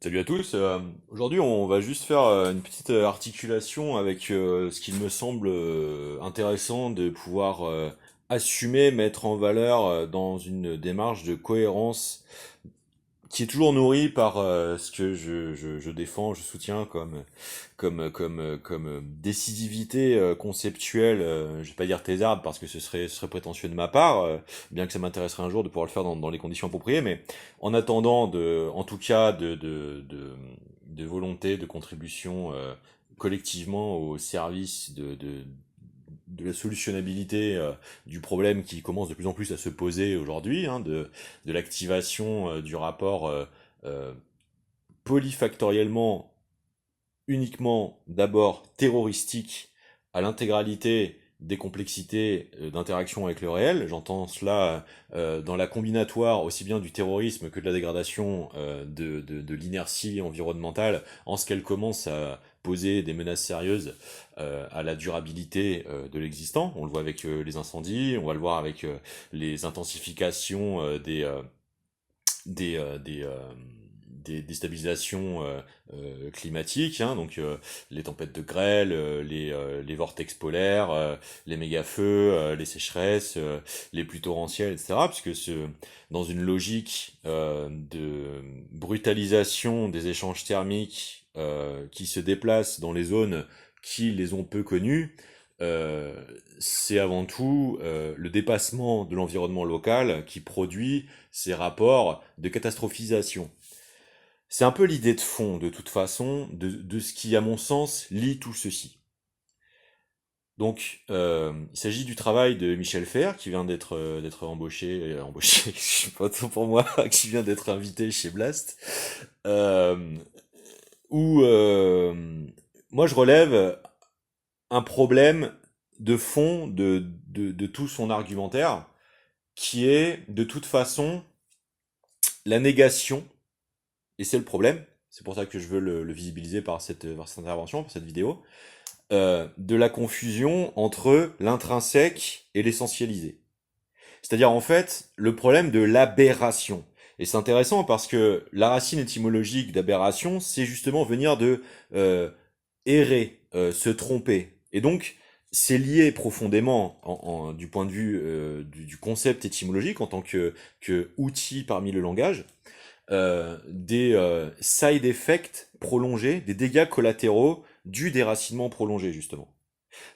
Salut à tous. Aujourd'hui, on va juste faire une petite articulation avec ce qu'il me semble intéressant de pouvoir assumer, mettre en valeur dans une démarche de cohérence qui est toujours nourrie par ce que je défends, je soutiens comme décisivité conceptuelle. Je vais pas dire thésarde parce que ce serait prétentieux de ma part, bien que ça m'intéresserait un jour de pouvoir le faire dans les conditions appropriées, mais en attendant en tout cas de volonté, de contribution collectivement au service de la solutionnabilité du problème qui commence de plus en plus à se poser aujourd'hui, hein, de l'activation du rapport euh, polyfactoriellement uniquement d'abord terroristique à l'intégralité des complexités d'interaction avec le réel. J'entends cela dans la combinatoire aussi bien du terrorisme que de la dégradation de l'inertie environnementale en ce qu'elle commence à poser des menaces sérieuses à la durabilité de l'existant. On le voit avec les incendies, on va le voir avec les intensifications des des déstabilisations climatiques, hein, donc les tempêtes de grêle, les vortex polaires, les méga-feux, les sécheresses, les pluies torrentielles, etc. Puisque dans une logique de brutalisation des échanges thermiques qui se déplacent dans les zones qui les ont peu connues, euh, c'est avant tout le dépassement de l'environnement local qui produit ces rapports de catastrophisation. C'est un peu l'idée de fond, de toute façon, de ce qui, à mon sens, lie tout ceci. Donc, il s'agit du travail de Michel Fer, qui vient d'être embauché, je sais pas trop pour moi, qui vient d'être invité chez Blast, euh, où moi je relève un problème de fond de tout son argumentaire, qui est de toute façon la négation. Et c'est le problème, c'est pour ça que je veux le visibiliser par cette intervention, par cette vidéo, de la confusion entre l'intrinsèque et l'essentialisé. C'est-à-dire en fait le problème de l'aberration. Et c'est intéressant parce que la racine étymologique d'aberration, c'est justement venir de errer, se tromper. Et donc, c'est lié profondément, du point de vue du concept étymologique en tant que outil parmi le langage, des side effects prolongés, des dégâts collatéraux du déracinement prolongé, justement.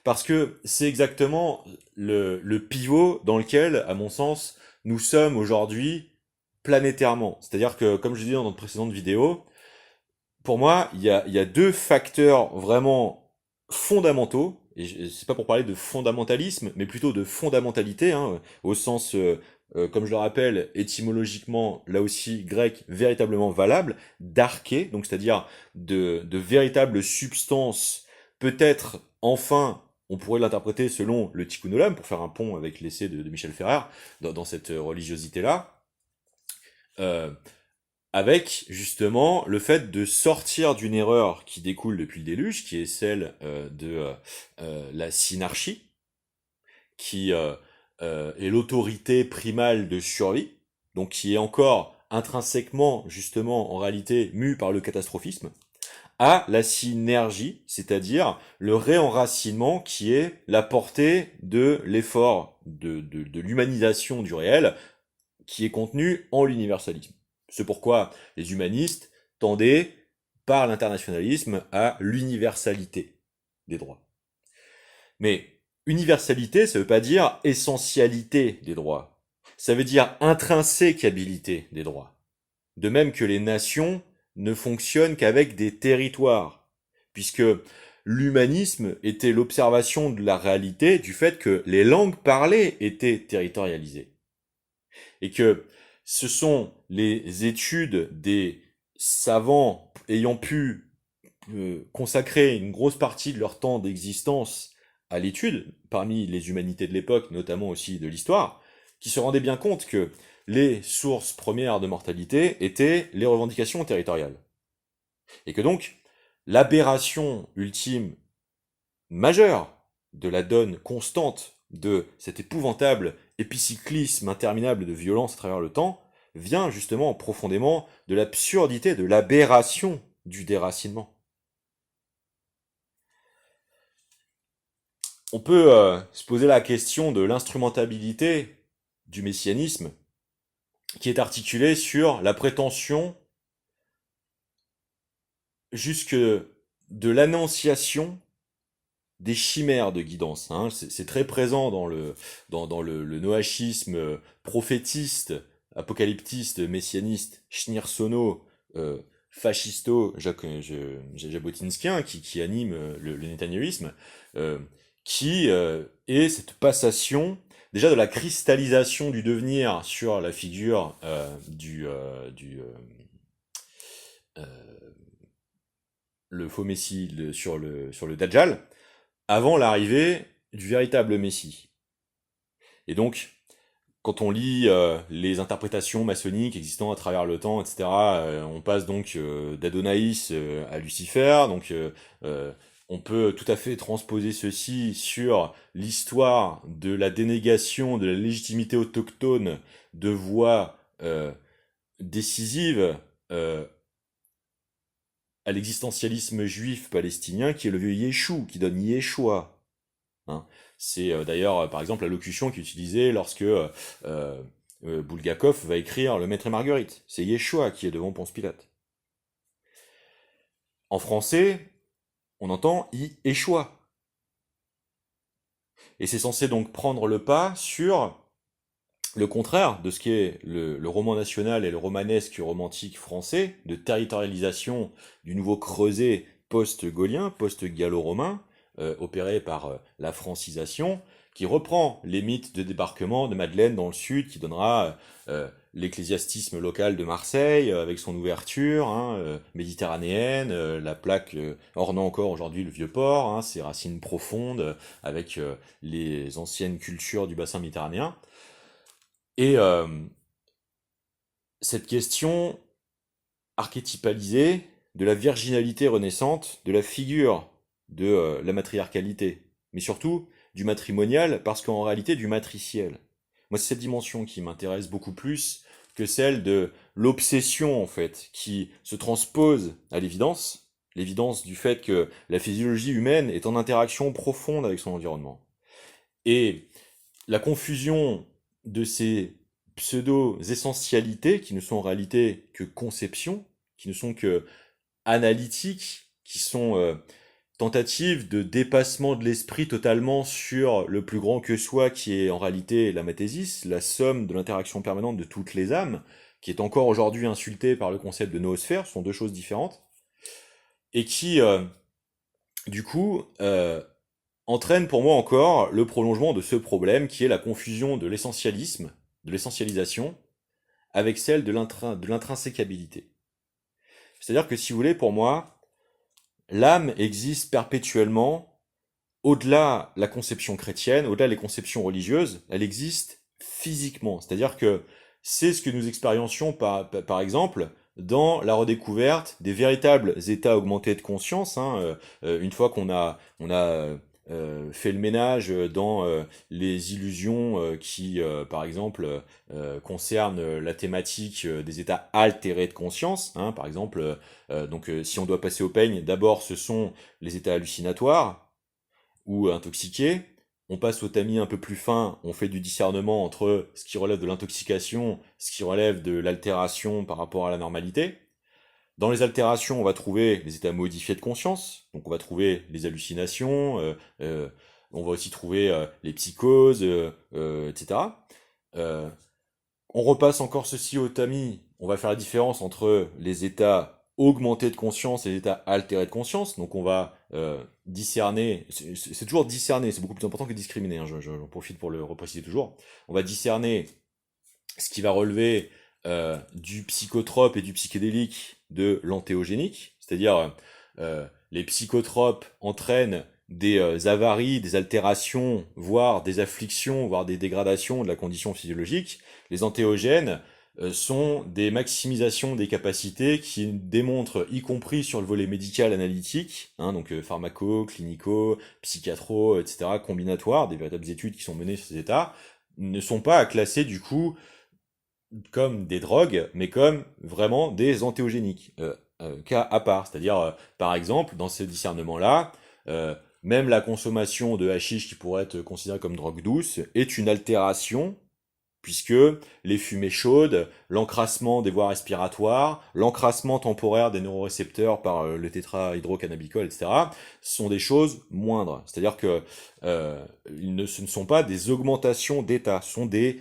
Parce que c'est exactement le pivot dans lequel, à mon sens, nous sommes aujourd'hui planétairement. C'est-à-dire que, comme je disais dans notre précédente vidéo, pour moi, il y a deux facteurs vraiment fondamentaux, et c'est pas pour parler de fondamentalisme, mais plutôt de fondamentalité, hein, au sens, comme je le rappelle, étymologiquement, là aussi, grec, véritablement valable, d'arché, donc c'est-à-dire de véritables substances, peut-être, enfin, on pourrait l'interpréter selon le Tikkun Olam, pour faire un pont avec l'essai de Michel Ferrer, dans cette religiosité-là, euh, avec justement le fait de sortir d'une erreur qui découle depuis le déluge, qui est celle de la synarchie, qui est l'autorité primale de survie, donc qui est encore intrinsèquement, justement, en réalité, mue par le catastrophisme, à la synergie, c'est-à-dire le réenracinement qui est la portée de l'effort de l'humanisation du réel qui est contenu en l'universalisme. C'est pourquoi les humanistes tendaient, par l'internationalisme, à l'universalité des droits. Mais universalité, ça veut pas dire essentialité des droits. Ça veut dire intrinsèquabilité des droits. De même que les nations ne fonctionnent qu'avec des territoires, puisque l'humanisme était l'observation de la réalité du fait que les langues parlées étaient territorialisées et que ce sont les études des savants ayant pu consacrer une grosse partie de leur temps d'existence à l'étude, parmi les humanités de l'époque, notamment aussi de l'histoire, qui se rendaient bien compte que les sources premières de mortalité étaient les revendications territoriales. Et que donc, l'aberration ultime majeure de la donne constante de cet épouvantable épicyclisme interminable de violence à travers le temps vient justement profondément de l'absurdité, de l'aberration du déracinement. On peut se poser la question de l'instrumentabilité du messianisme, qui est articulée sur la prétention jusque de l'annonciation des chimères de guidance. Hein. C'est très présent dans le noachisme prophétiste, apocalyptiste, messianiste, schneersono, fascisto, jabotinskien, qui anime le netanyéhuisme, euh, qui est cette passation déjà de la cristallisation du devenir sur la figure le faux messie sur le Dajjal, avant l'arrivée du véritable messie. Et donc, quand on lit les interprétations maçonniques existant à travers le temps, etc., on passe donc d'Adonaïs à Lucifer, donc on peut tout à fait transposer ceci sur l'histoire de la dénégation de la légitimité autochtone de voix décisives à l'existentialisme juif palestinien qui est le vieux Yeshua, qui donne Yeshua. Hein. C'est d'ailleurs, par exemple, la locution qui est utilisée lorsque Bulgakov va écrire Le Maître et Marguerite. C'est Yeshua qui est devant Ponce Pilate. En français, on entend Yeshua. Et c'est censé donc prendre le pas sur le contraire de ce qu'est le roman national et le romanesque romantique français, de territorialisation du nouveau creuset post-gaulien, post-gallo-romain, opéré par la francisation, qui reprend les mythes de débarquement de Madeleine dans le sud, qui donnera l'ecclésiastisme local de Marseille, avec son ouverture méditerranéenne, la plaque ornant encore aujourd'hui le vieux port, ses racines profondes, avec les anciennes cultures du bassin méditerranéen. Et cette question archétypalisée de la virginalité renaissante, de la figure de la matriarcalité, mais surtout du matrimonial, parce qu'en réalité du matriciel. Moi, c'est cette dimension qui m'intéresse beaucoup plus que celle de l'obsession, en fait, qui se transpose à l'évidence du fait que la physiologie humaine est en interaction profonde avec son environnement. Et la confusion de ces pseudo-essentialités qui ne sont en réalité que conceptions, qui ne sont que analytiques, qui sont tentatives de dépassement de l'esprit totalement sur le plus grand que soi, qui est en réalité la mathésis, la somme de l'interaction permanente de toutes les âmes, qui est encore aujourd'hui insultée par le concept de noosphère, ce sont deux choses différentes, et qui, du coup, entraîne pour moi encore le prolongement de ce problème qui est la confusion de l'essentialisme, de l'essentialisation, avec celle de l'intrinsèquabilité. C'est-à-dire que si vous voulez, pour moi, l'âme existe perpétuellement au-delà la conception chrétienne, au-delà les conceptions religieuses, elle existe physiquement. C'est-à-dire que c'est ce que nous expériencions par exemple dans la redécouverte des véritables états augmentés de conscience. Une fois qu'on a fait le ménage dans les illusions qui, par exemple, concernent la thématique des états altérés de conscience. Par exemple, si on doit passer au peigne, d'abord ce sont les états hallucinatoires ou intoxiqués. On passe au tamis un peu plus fin, on fait du discernement entre ce qui relève de l'intoxication, ce qui relève de l'altération par rapport à la normalité. Dans les altérations, on va trouver les états modifiés de conscience, donc on va trouver les hallucinations, on va aussi trouver les psychoses, etc. On repasse encore ceci au tamis, on va faire la différence entre les états augmentés de conscience et les états altérés de conscience, donc on va discerner, c'est toujours discerner, c'est beaucoup plus important que discriminer, j'en profite pour le repréciser toujours, on va discerner ce qui va relever du psychotrope et du psychédélique de l'antéogénique, c'est-à-dire les psychotropes entraînent des avaries, des altérations, voire des afflictions, voire des dégradations de la condition physiologique. Les antéogènes sont des maximisations des capacités qui démontrent, y compris sur le volet médical analytique, donc pharmaco, clinico, psychiatro, etc., combinatoire, des véritables études qui sont menées sur ces états, ne sont pas à classer du coup comme des drogues, mais comme vraiment des antéogéniques, cas à part. C'est-à-dire, par exemple, dans ce discernement-là, même la consommation de hashish qui pourrait être considérée comme drogue douce est une altération puisque les fumées chaudes, l'encrassement des voies respiratoires, l'encrassement temporaire des neurorécepteurs par le tétrahydrocannabicol, etc., sont des choses moindres. C'est-à-dire que ce ne sont pas des augmentations d'état, ce sont des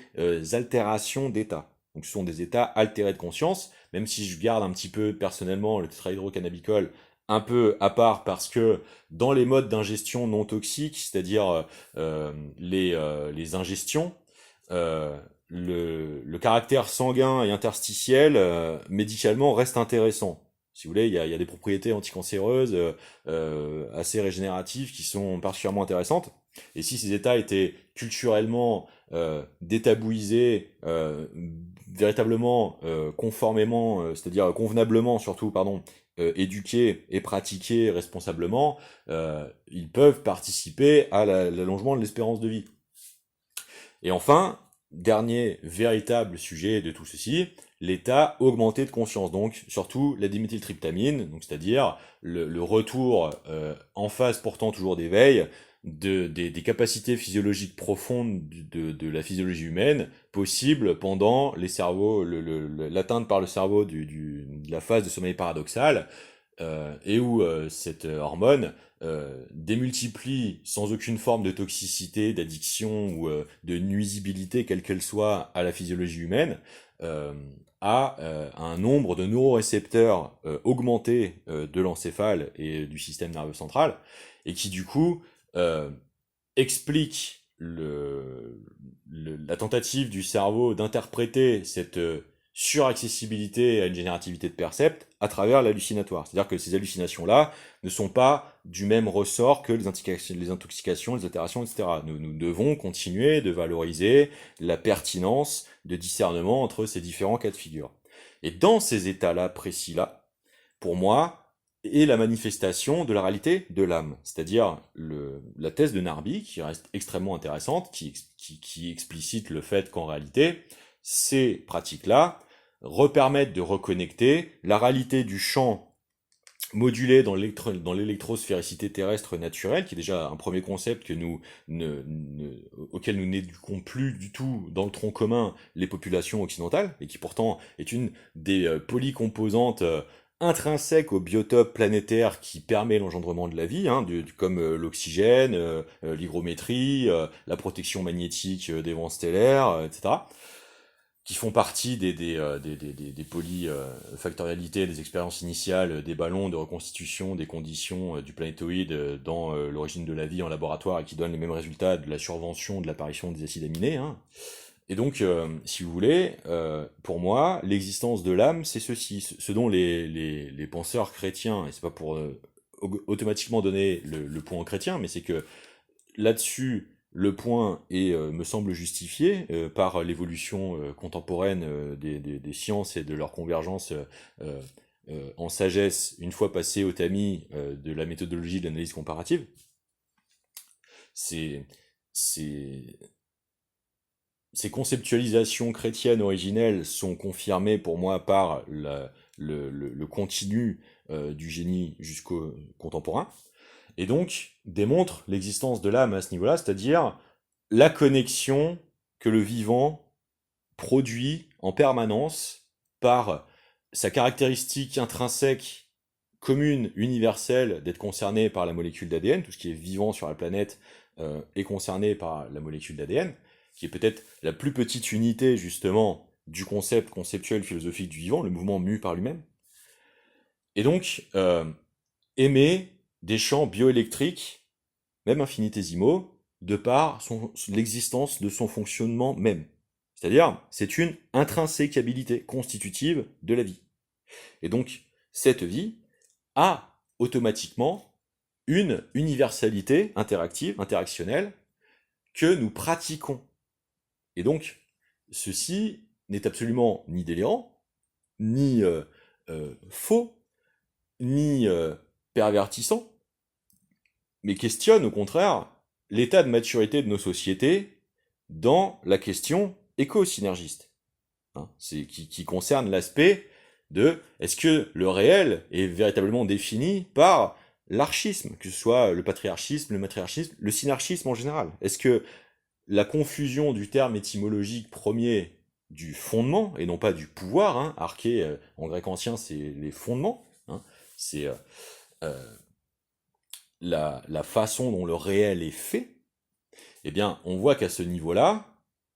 altérations d'état. Donc ce sont des états altérés de conscience, même si je garde un petit peu personnellement le tétrahydrocannabicol un peu à part parce que dans les modes d'ingestion non toxiques, c'est-à-dire les ingestions, euh, le caractère sanguin et interstitiel médicalement reste intéressant. Si vous voulez, il y a des propriétés anticancéreuses assez régénératives qui sont particulièrement intéressantes. Et si ces états étaient culturellement détabouisés, véritablement conformément, c'est-à-dire convenablement surtout, pardon, éduqués et pratiqués responsablement, ils peuvent participer à l'allongement de l'espérance de vie. Et enfin, dernier véritable sujet de tout ceci, l'état augmenté de conscience, donc surtout la diméthyltryptamine, donc c'est-à-dire le retour en phase pourtant toujours d'éveil des capacités physiologiques profondes de la physiologie humaine possibles pendant les cerveaux, l'atteinte par le cerveau de la phase de sommeil paradoxal, et où cette hormone démultiplie sans aucune forme de toxicité, d'addiction ou de nuisibilité, quelle qu'elle soit, à la physiologie humaine, euh, à un nombre de neurorécepteurs augmenté de l'encéphale et du système nerveux central, et qui du coup explique la tentative du cerveau d'interpréter cette suraccessibilité à une générativité de percept à travers l'hallucinatoire. C'est-à-dire que ces hallucinations-là ne sont pas du même ressort que les intoxications, les altérations, etc. Nous devons continuer de valoriser la pertinence de discernement entre ces différents cas de figure. Et dans ces états-là précis-là, pour moi, est la manifestation de la réalité de l'âme. C'est-à-dire la thèse de Narby, qui reste extrêmement intéressante, qui explicite le fait qu'en réalité, ces pratiques-là repermettent de reconnecter la réalité du champ modulé dans l'électrospéricité terrestre naturelle, qui est déjà un premier concept auquel nous n'éduquons plus du tout dans le tronc commun les populations occidentales, et qui pourtant est une des polycomposantes intrinsèques au biotope planétaire qui permet l'engendrement de la vie, hein, comme l'oxygène, l'hygrométrie, la protection magnétique des vents stellaires, etc., qui font partie des polyfactorialités, des expériences initiales, des ballons de reconstitution des conditions du planétoïde dans l'origine de la vie en laboratoire et qui donnent les mêmes résultats de la survention de l'apparition des acides aminés. Hein. Et donc, si vous voulez, pour moi, l'existence de l'âme, c'est ceci. Ce dont les penseurs chrétiens, et c'est pas pour automatiquement donner le point chrétien, mais c'est que là-dessus, le point me semble justifié par l'évolution contemporaine des sciences et de leur convergence en sagesse une fois passé au tamis de la méthodologie de l'analyse comparative. C'est, c'est, Ces conceptualisations chrétiennes originelles sont confirmées pour moi par le continu du génie jusqu'au contemporain, et donc démontre l'existence de l'âme à ce niveau-là, c'est-à-dire la connexion que le vivant produit en permanence par sa caractéristique intrinsèque commune, universelle, d'être concerné par la molécule d'ADN, tout ce qui est vivant sur la planète est concerné par la molécule d'ADN, qui est peut-être la plus petite unité justement du concept conceptuel philosophique du vivant, le mouvement mu par lui-même, et donc émet des champs bioélectriques, même infinitésimaux, de par l'existence de son fonctionnement même. C'est-à-dire, c'est une intrinsèquabilité constitutive de la vie. Et donc, cette vie a automatiquement une universalité interactive, interactionnelle, que nous pratiquons. Et donc, ceci n'est absolument ni délirant, ni faux, ni pervertissant, mais questionne au contraire l'état de maturité de nos sociétés dans la question éco-synergiste. hein, qui concerne l'aspect de est-ce que le réel est véritablement défini par l'archisme, que ce soit le patriarchisme, le matriarchisme, le synarchisme en général. Est-ce que la confusion du terme étymologique premier du fondement, et non pas du pouvoir, hein, arché en grec ancien c'est les fondements, hein, c'est la façon dont le réel est fait, eh bien on voit qu'à ce niveau-là,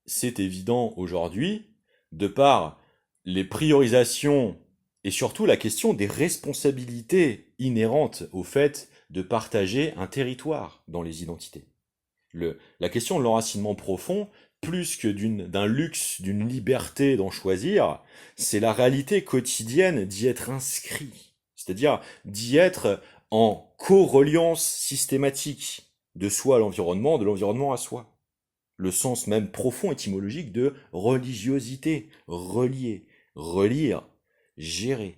c'est évident aujourd'hui, de par les priorisations et surtout la question des responsabilités inhérentes au fait de partager un territoire dans les identités. La question de l'enracinement profond, plus que d'un luxe, d'une liberté d'en choisir, c'est la réalité quotidienne d'y être inscrit. C'est-à-dire d'y être en co-reliance systématique de soi à l'environnement, de l'environnement à soi. Le sens même profond étymologique de religiosité, relier, relire, gérer.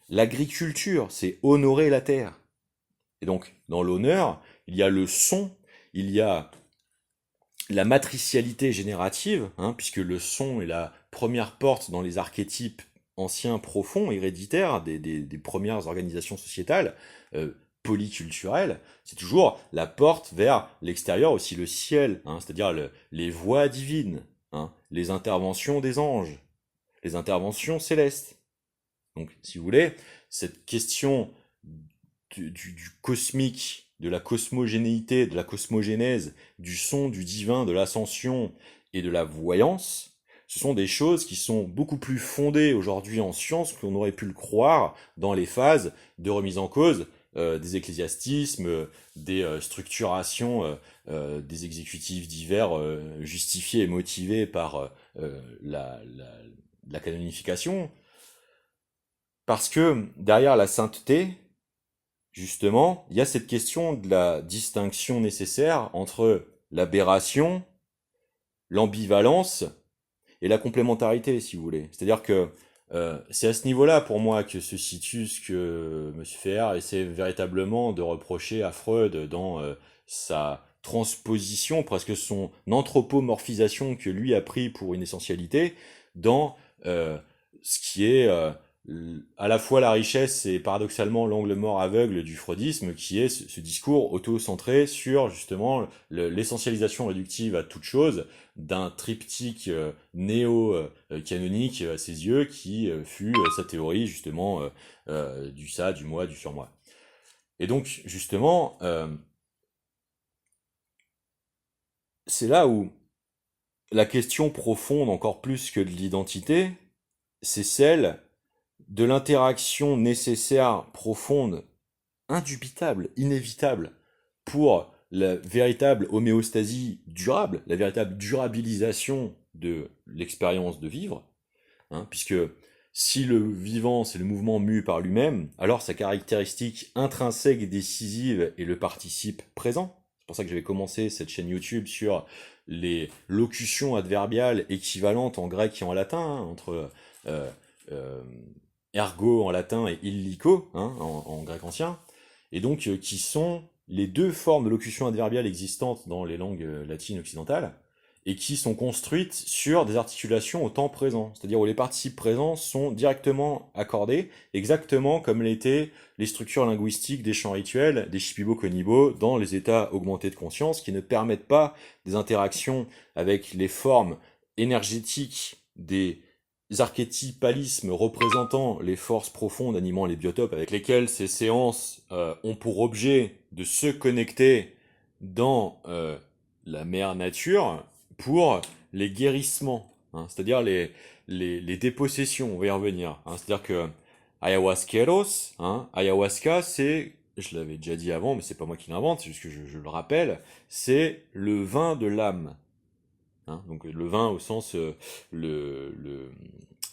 L'agriculture, c'est honorer la terre. Et donc, dans l'honneur, il y a le son, il y a la matricialité générative, hein, puisque le son est la première porte dans les archétypes anciens, profonds, héréditaires des premières organisations sociétales, polyculturelles, c'est toujours la porte vers l'extérieur, aussi le ciel, hein, c'est-à-dire les voix divines, hein, les interventions des anges, les interventions célestes. Donc, si vous voulez, cette question du cosmique, de la cosmogénéité, de la cosmogénèse, du son, du divin, de l'ascension et de la voyance, ce sont des choses qui sont beaucoup plus fondées aujourd'hui en science qu'on aurait pu le croire dans les phases de remise en cause des ecclésiastismes, des structurations des exécutifs divers justifiés et motivés par la canonification. Parce que derrière la sainteté, justement, il y a cette question de la distinction nécessaire entre l'aberration, l'ambivalence et la complémentarité, si vous voulez. C'est-à-dire que c'est à ce niveau-là, pour moi, que se situe ce que M. Ferrer essaie véritablement de reprocher à Freud dans sa transposition, presque son anthropomorphisation que lui a pris pour une essentialité, dans ce qui est à la fois la richesse et paradoxalement l'angle mort aveugle du freudisme, qui est ce discours auto-centré sur justement l'essentialisation réductive à toute chose d'un triptyque néo-canonique à ses yeux, qui fut sa théorie justement du ça, du moi, du surmoi. Et donc justement, c'est là où la question profonde, encore plus que de l'identité, c'est celle de l'interaction nécessaire, profonde, indubitable, inévitable, pour la véritable homéostasie durable, la véritable durabilisation de l'expérience de vivre, hein, puisque si le vivant, c'est le mouvement mu par lui-même, alors sa caractéristique intrinsèque et décisive est le participe présent. C'est pour ça que j'avais commencé cette chaîne YouTube sur les locutions adverbiales équivalentes en grec et en latin, hein, entre euh, ergo en latin et illico, hein, en grec ancien, et donc qui sont les deux formes de locution adverbiale existantes dans les langues latines occidentales, et qui sont construites sur des articulations au temps présent, c'est-à-dire où les participes présents sont directement accordés, exactement comme l'étaient les structures linguistiques des chants rituels, des shipibo-konibo, dans les états augmentés de conscience, qui ne permettent pas des interactions avec les formes énergétiques des archétypalismes représentant les forces profondes animant les biotopes, avec lesquelles ces séances ont pour objet de se connecter dans la mère nature pour les guérissements, hein, c'est-à-dire les dépossessions, on va y revenir. Hein, c'est-à-dire que ayahuasqueros, hein, ayahuasca, c'est, je l'avais déjà dit avant, mais c'est pas moi qui l'invente, c'est juste que je le rappelle, c'est le vin de l'âme. Hein, donc le vin au sens le, le,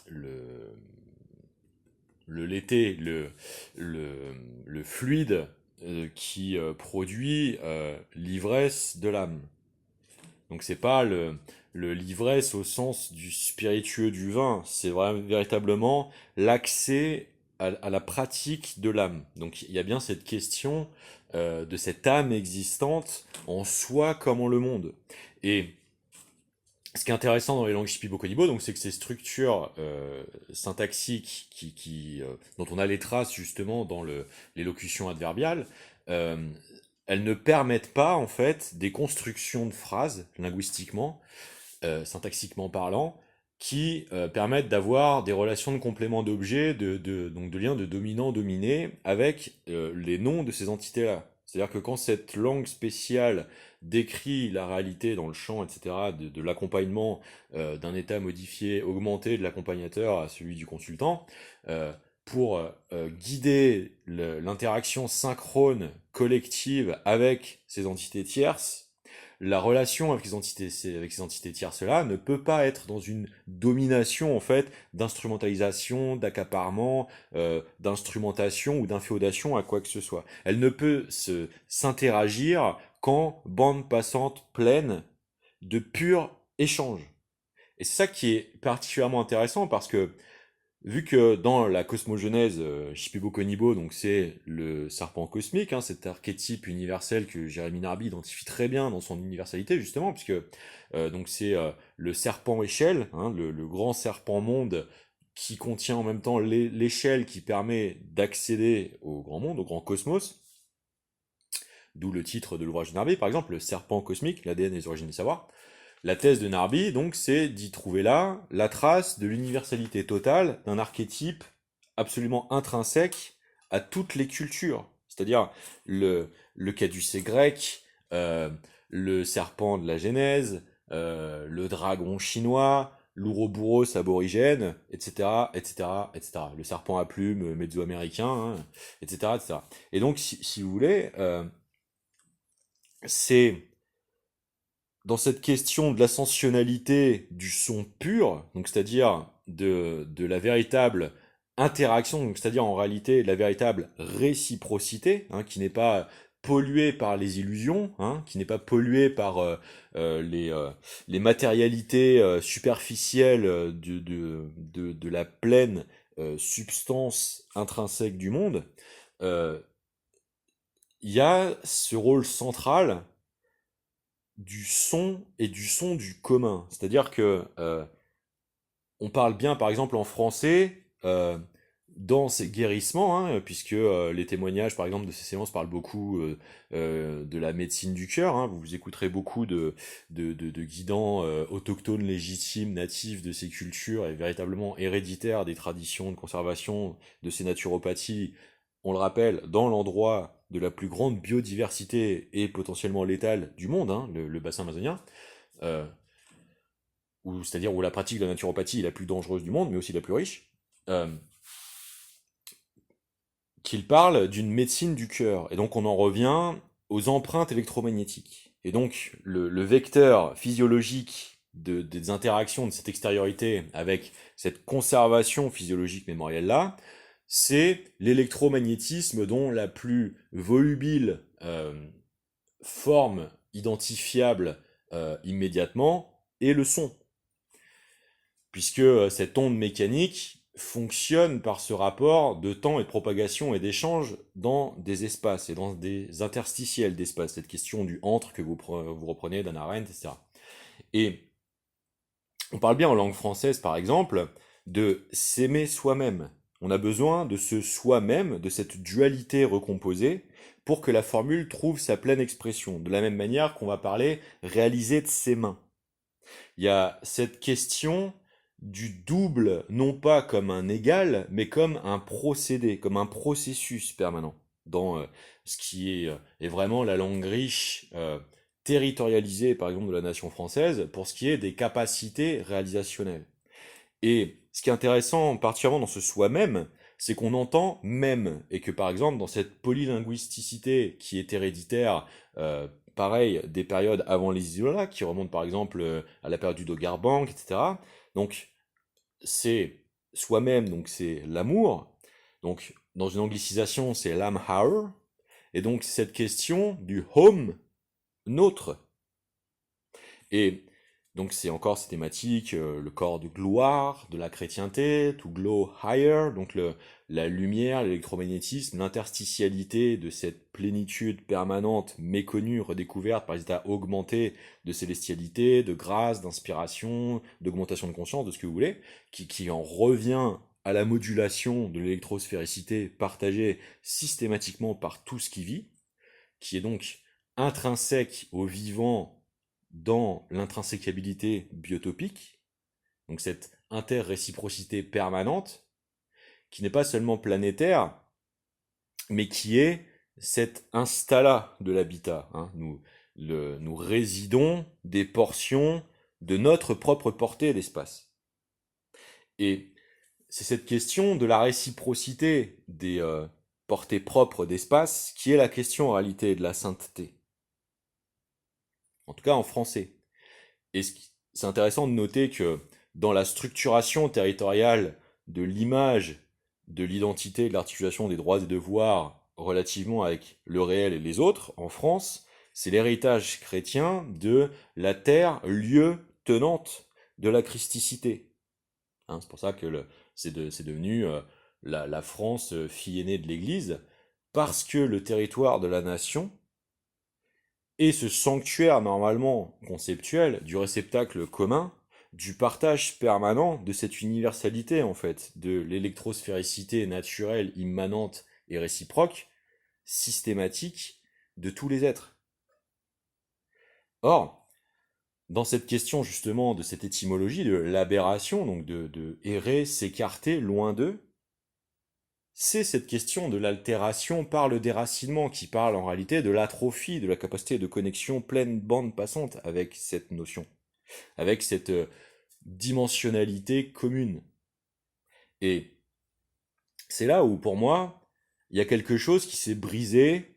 le, le laité, le fluide qui produit l'ivresse de l'âme. Donc c'est pas l'ivresse au sens du spiritueux du vin, c'est vraiment véritablement l'accès à la pratique de l'âme. Donc il y a bien cette question de cette âme existante en soi comme en le monde. Et Ce qui est intéressant dans les langues Shipibo-Konibo, donc, c'est que ces structures syntaxiques dont on a les traces justement dans l'élocution adverbiale, euh, elles ne permettent pas en fait des constructions de phrases linguistiquement, syntaxiquement parlant, qui permettent d'avoir des relations de complément d'objets, donc de liens de dominant-dominé avec les noms de ces entités-là. C'est-à-dire que quand cette langue spéciale décrit la réalité dans le champ, etc., de l'accompagnement d'un état modifié, augmenté de l'accompagnateur à celui du consultant, pour guider l'interaction synchrone collective avec ces entités tierces, la relation avec ces entités tierces-là ne peut pas être dans une domination en fait d'instrumentalisation, d'accaparement, d'instrumentation ou d'inféodation à quoi que ce soit. Elle ne peut s'interagir qu'en bande passante pleine de pur échange. Et c'est ça qui est particulièrement intéressant parce que vu que dans la cosmogenèse Shipibo-Konibo, donc c'est le serpent cosmique, hein, cet archétype universel que Jérémy Narby identifie très bien dans son universalité justement, puisque donc c'est le serpent échelle, hein, le grand serpent monde qui contient en même temps l'échelle qui permet d'accéder au grand monde, au grand cosmos, d'où le titre de l'ouvrage de Narby, par exemple, le serpent cosmique, l'ADN et les origines des savoirs. La thèse de Narby, donc, c'est d'y trouver là la trace de l'universalité totale d'un archétype absolument intrinsèque à toutes les cultures. C'est-à-dire le caducée grec, le serpent de la Genèse, le dragon chinois, l'ouroboros aborigène, etc., etc., etc. Le serpent à plumes mésoaméricain, hein, etc., etc. Et donc, si vous voulez, c'est dans cette question de l'ascensionnalité du son pur, donc c'est-à-dire de la véritable interaction, donc c'est-à-dire en réalité la véritable réciprocité, hein, qui n'est pas polluée par les illusions, hein, qui n'est pas polluée par les matérialités superficielles de la pleine substance intrinsèque du monde, euh, il y a ce rôle central du son et du son du commun. C'est-à-dire que on parle bien, par exemple, en français, dans ces guérissements, hein, puisque les témoignages, par exemple, de ces séances parlent beaucoup de la médecine du cœur. Hein. Vous écouterez beaucoup de guidants autochtones, légitimes, natifs de ces cultures et véritablement héréditaires des traditions de conservation de ces naturopathies, on le rappelle, dans l'endroit de la plus grande biodiversité et potentiellement létale du monde, hein, le bassin amazonien, euh, c'est-à-dire où la pratique de la naturopathie est la plus dangereuse du monde, mais aussi la plus riche, euh, qu'il parle d'une médecine du cœur. Et donc on en revient aux empreintes électromagnétiques. Et donc le vecteur physiologique des interactions de cette extériorité avec cette conservation physiologique mémorielle-là, c'est l'électromagnétisme dont la plus volubile forme identifiable immédiatement est le son. Puisque cette onde mécanique fonctionne par ce rapport de temps et de propagation et d'échange dans des espaces et dans des interstitiels d'espace, cette question du entre que vous reprenez d'Hannah Arendt, etc. Et on parle bien en langue française, par exemple, de s'aimer soi-même. On a besoin de ce soi-même, de cette dualité recomposée, pour que la formule trouve sa pleine expression. De la même manière qu'on va parler réaliser de ses mains. Il y a cette question du double, non pas comme un égal, mais comme un procédé, comme un processus permanent, dans ce qui est vraiment la langue riche, territorialisée, par exemple, de la nation française, pour ce qui est des capacités réalisationnelles. Et ce qui est intéressant, particulièrement dans ce soi-même, c'est qu'on entend même, et que par exemple, dans cette polylinguisticité qui est héréditaire, pareil, des périodes avant les Isola, qui remontent par exemple à la période du Doggerbank, etc. Donc, c'est soi-même, donc c'est l'amour. Donc, dans une anglicisation, c'est l'amhaur. Et donc, cette question du home, nôtre. Et Donc c'est encore ces thématiques, le corps de gloire, de la chrétienté, to glow higher, donc la lumière, l'électromagnétisme, l'interstitialité de cette plénitude permanente, méconnue, redécouverte par les états augmentés de célestialité, de grâce, d'inspiration, d'augmentation de conscience, de ce que vous voulez, qui en revient à la modulation de l'électrospéricité partagée systématiquement par tout ce qui vit, qui est donc intrinsèque au vivant dans l'intrinsèquabilité biotopique, donc cette interréciprocité permanente, qui n'est pas seulement planétaire, mais qui est cet installa de l'habitat. Hein. Nous résidons des portions de notre propre portée d'espace. Et c'est cette question de la réciprocité des portées propres d'espace qui est la question en réalité de la sainteté. En tout cas en français. Et c'est intéressant de noter que dans la structuration territoriale de l'image, de l'identité, de l'articulation des droits et devoirs relativement avec le réel et les autres, en France, c'est l'héritage chrétien de la terre, lieu tenante de la christicité. Hein, c'est pour ça que c'est devenu la France, fille aînée de l'Église, parce que le territoire de la nation et ce sanctuaire normalement conceptuel du réceptacle commun, du partage permanent de cette universalité en fait, de l'électrospéricité naturelle, immanente et réciproque, systématique de tous les êtres. Or, dans cette question justement de cette étymologie de l'aberration, donc de errer, s'écarter, loin d'eux, c'est cette question de l'altération par le déracinement qui parle en réalité de l'atrophie, de la capacité de connexion pleine bande passante avec cette notion, avec cette dimensionnalité commune. Et c'est là où, pour moi, il y a quelque chose qui s'est brisé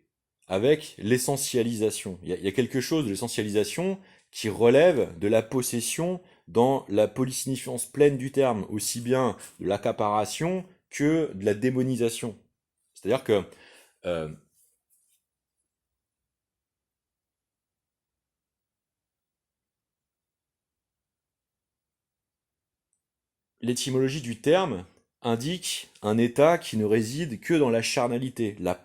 avec l'essentialisation. Il y a quelque chose de l'essentialisation qui relève de la possession dans la polysignifiance pleine du terme, aussi bien de l'accaparation que de la démonisation. C'est-à-dire que euh, l'étymologie du terme indique un état qui ne réside que dans la charnalité, la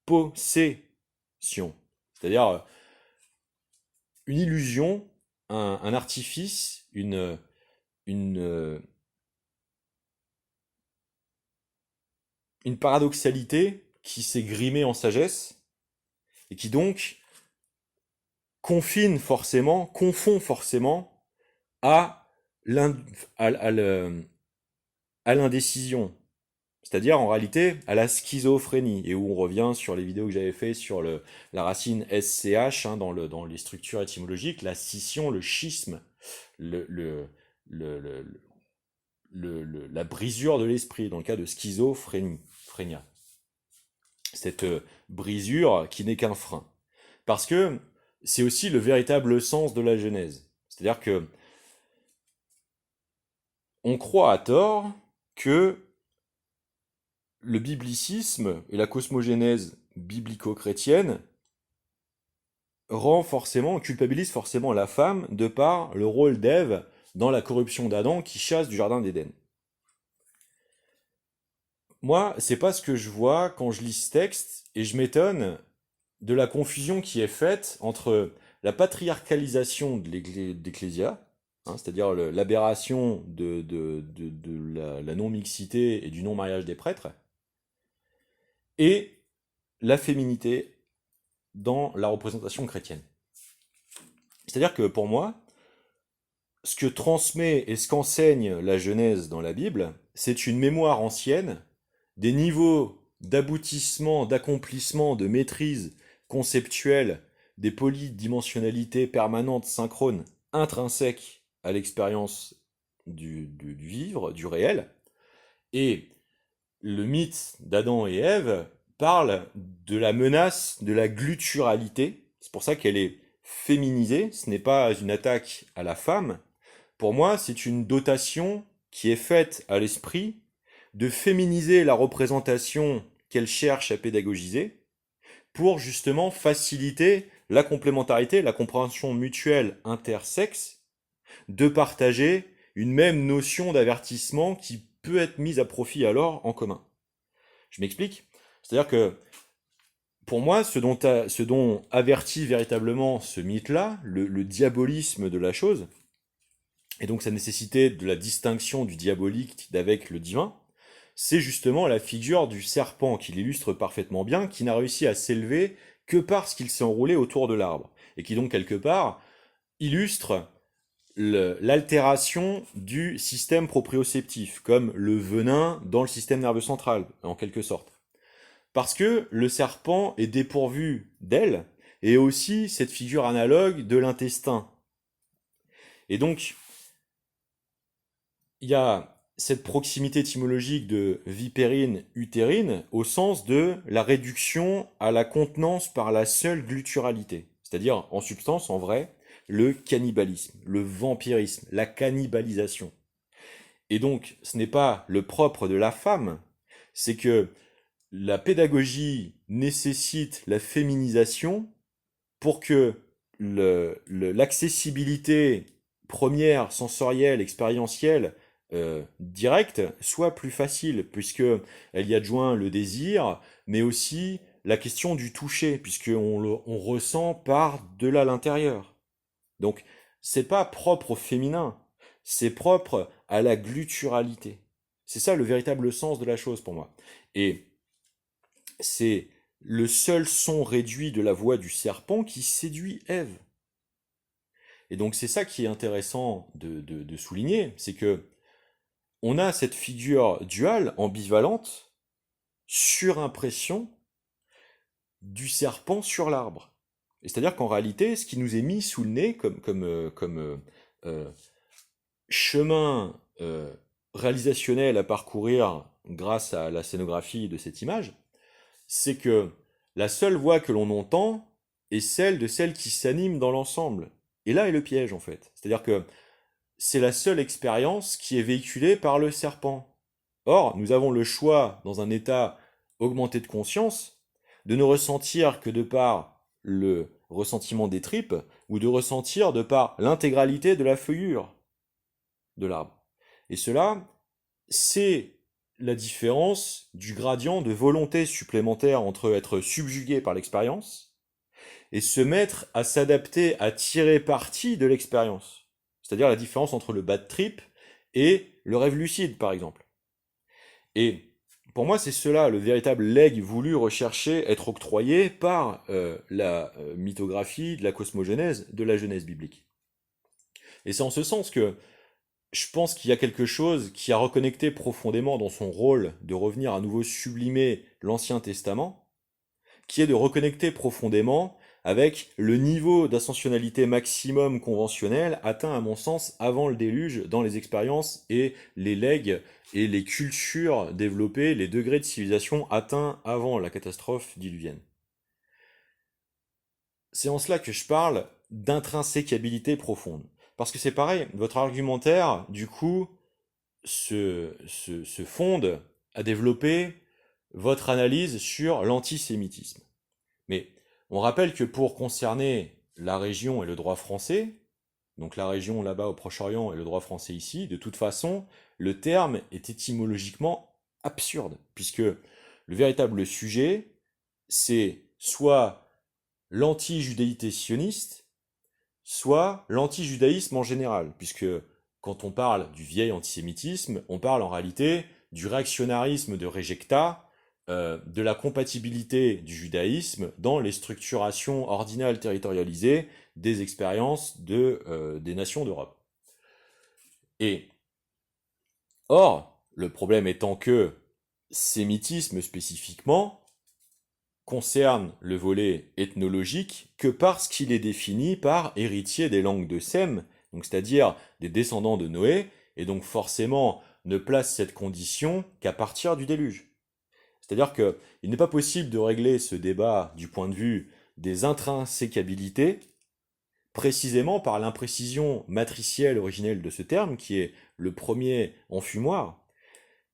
possession. C'est-à-dire une illusion, un artifice, une, une paradoxalité qui s'est grimée en sagesse et qui donc confond forcément à l'indécision, c'est-à-dire en réalité à la schizophrénie, et où on revient sur les vidéos que j'avais fait sur la racine SCH hein, dans les structures étymologiques, la scission, le schisme, le, le, le, la brisure de l'esprit, dans le cas de schizophrénie, phrénia. Cette brisure qui n'est qu'un frein. Parce que c'est aussi le véritable sens de la Genèse. C'est-à-dire que on croit à tort que le biblicisme et la cosmogénèse biblico-chrétienne culpabilise forcément la femme de par le rôle d'Ève dans la corruption d'Adam qui chasse du jardin d'Éden. Moi, c'est pas ce que je vois quand je lis ce texte et je m'étonne de la confusion qui est faite entre la patriarcalisation de l'Ecclésia, hein, c'est-à-dire l'aberration de la non-mixité et du non-mariage des prêtres, et la féminité dans la représentation chrétienne. C'est-à-dire que pour moi, ce que transmet et ce qu'enseigne la Genèse dans la Bible, c'est une mémoire ancienne des niveaux d'aboutissement, d'accomplissement, de maîtrise conceptuelle des polydimensionnalités permanentes, synchrones, intrinsèques à l'expérience du vivre, du réel. Et le mythe d'Adam et Ève parle de la menace de la gluturalité. C'est pour ça qu'elle est féminisée. Ce n'est pas une attaque à la femme. Pour moi, c'est une dotation qui est faite à l'esprit de féminiser la représentation qu'elle cherche à pédagogiser pour justement faciliter la complémentarité, la compréhension mutuelle intersexes, de partager une même notion d'avertissement qui peut être mise à profit alors en commun. Je m'explique. C'est-à-dire que pour moi, ce dont avertit véritablement ce mythe-là, le diabolisme de la chose, et donc sa nécessité de la distinction du diabolique d'avec le divin, c'est justement la figure du serpent qui l'illustre parfaitement bien, qui n'a réussi à s'élever que parce qu'il s'est enroulé autour de l'arbre, et qui donc quelque part illustre l'altération du système proprioceptif, comme le venin dans le système nerveux central, en quelque sorte. Parce que le serpent est dépourvu d'ailes, et aussi cette figure analogue de l'intestin. Et donc, il y a cette proximité étymologique de vipérine-utérine au sens de la réduction à la contenance par la seule gluturalité. C'est-à-dire, en substance, en vrai, le cannibalisme, le vampirisme, la cannibalisation. Et donc, ce n'est pas le propre de la femme, c'est que la pédagogie nécessite la féminisation pour que l'accessibilité première, sensorielle, expérientielle, directe, soit plus facile, puisque elle y adjoint le désir, mais aussi la question du toucher, puisqu'on ressent par delà l'intérieur. Donc, c'est pas propre au féminin, c'est propre à la gluturalité. C'est ça le véritable sens de la chose pour moi. Et c'est le seul son réduit de la voix du serpent qui séduit Ève. Et donc c'est ça qui est intéressant de souligner, c'est que on a cette figure duale, ambivalente, surimpression du serpent sur l'arbre. C'est-à-dire qu'en réalité, ce qui nous est mis sous le nez comme euh, chemin réalisationnel à parcourir grâce à la scénographie de cette image, c'est que la seule voix que l'on entend est celle qui s'anime dans l'ensemble. Et là est le piège en fait. C'est-à-dire que c'est la seule expérience qui est véhiculée par le serpent. Or, nous avons le choix, dans un état augmenté de conscience, de ne ressentir que de par le ressentiment des tripes, ou de ressentir de par l'intégralité de la feuillure de l'arbre. Et cela, c'est la différence du gradient de volonté supplémentaire entre être subjugué par l'expérience et se mettre à s'adapter, à tirer parti de l'expérience. C'est-à-dire la différence entre le bad trip et le rêve lucide, par exemple. Et pour moi, c'est cela, le véritable legs voulu, recherché, être octroyé par la mythographie de la cosmogenèse, de la Genèse biblique. Et c'est en ce sens que je pense qu'il y a quelque chose qui a reconnecté profondément dans son rôle de revenir à nouveau sublimer l'Ancien Testament, qui est de reconnecter profondément avec le niveau d'ascensionnalité maximum conventionnel atteint à mon sens avant le déluge dans les expériences et les legs et les cultures développées, les degrés de civilisation atteints avant la catastrophe diluvienne. C'est en cela que je parle d'intrinsèquabilité profonde. Parce que c'est pareil, votre argumentaire, du coup, se fonde à développer votre analyse sur l'antisémitisme. Mais on rappelle que pour concerner la région et le droit français, donc la région là-bas au Proche-Orient et le droit français ici, de toute façon, le terme est étymologiquement absurde, puisque le véritable sujet, c'est soit l'anti-judéité sioniste, soit l'anti-judaïsme en général, puisque quand on parle du vieil antisémitisme, on parle en réalité du réactionnarisme de Rejecta, de la compatibilité du judaïsme dans les structurations ordinales territorialisées des expériences des nations d'Europe. Et, or, le problème étant que sémitisme spécifiquement concerne le volet ethnologique que parce qu'il est défini par héritier des langues de Sem, donc c'est-à-dire des descendants de Noé, et donc forcément ne place cette condition qu'à partir du déluge. C'est-à-dire qu'il n'est pas possible de régler ce débat du point de vue des intrinsèquabilités précisément par l'imprécision matricielle originelle de ce terme, qui est le premier enfumoir,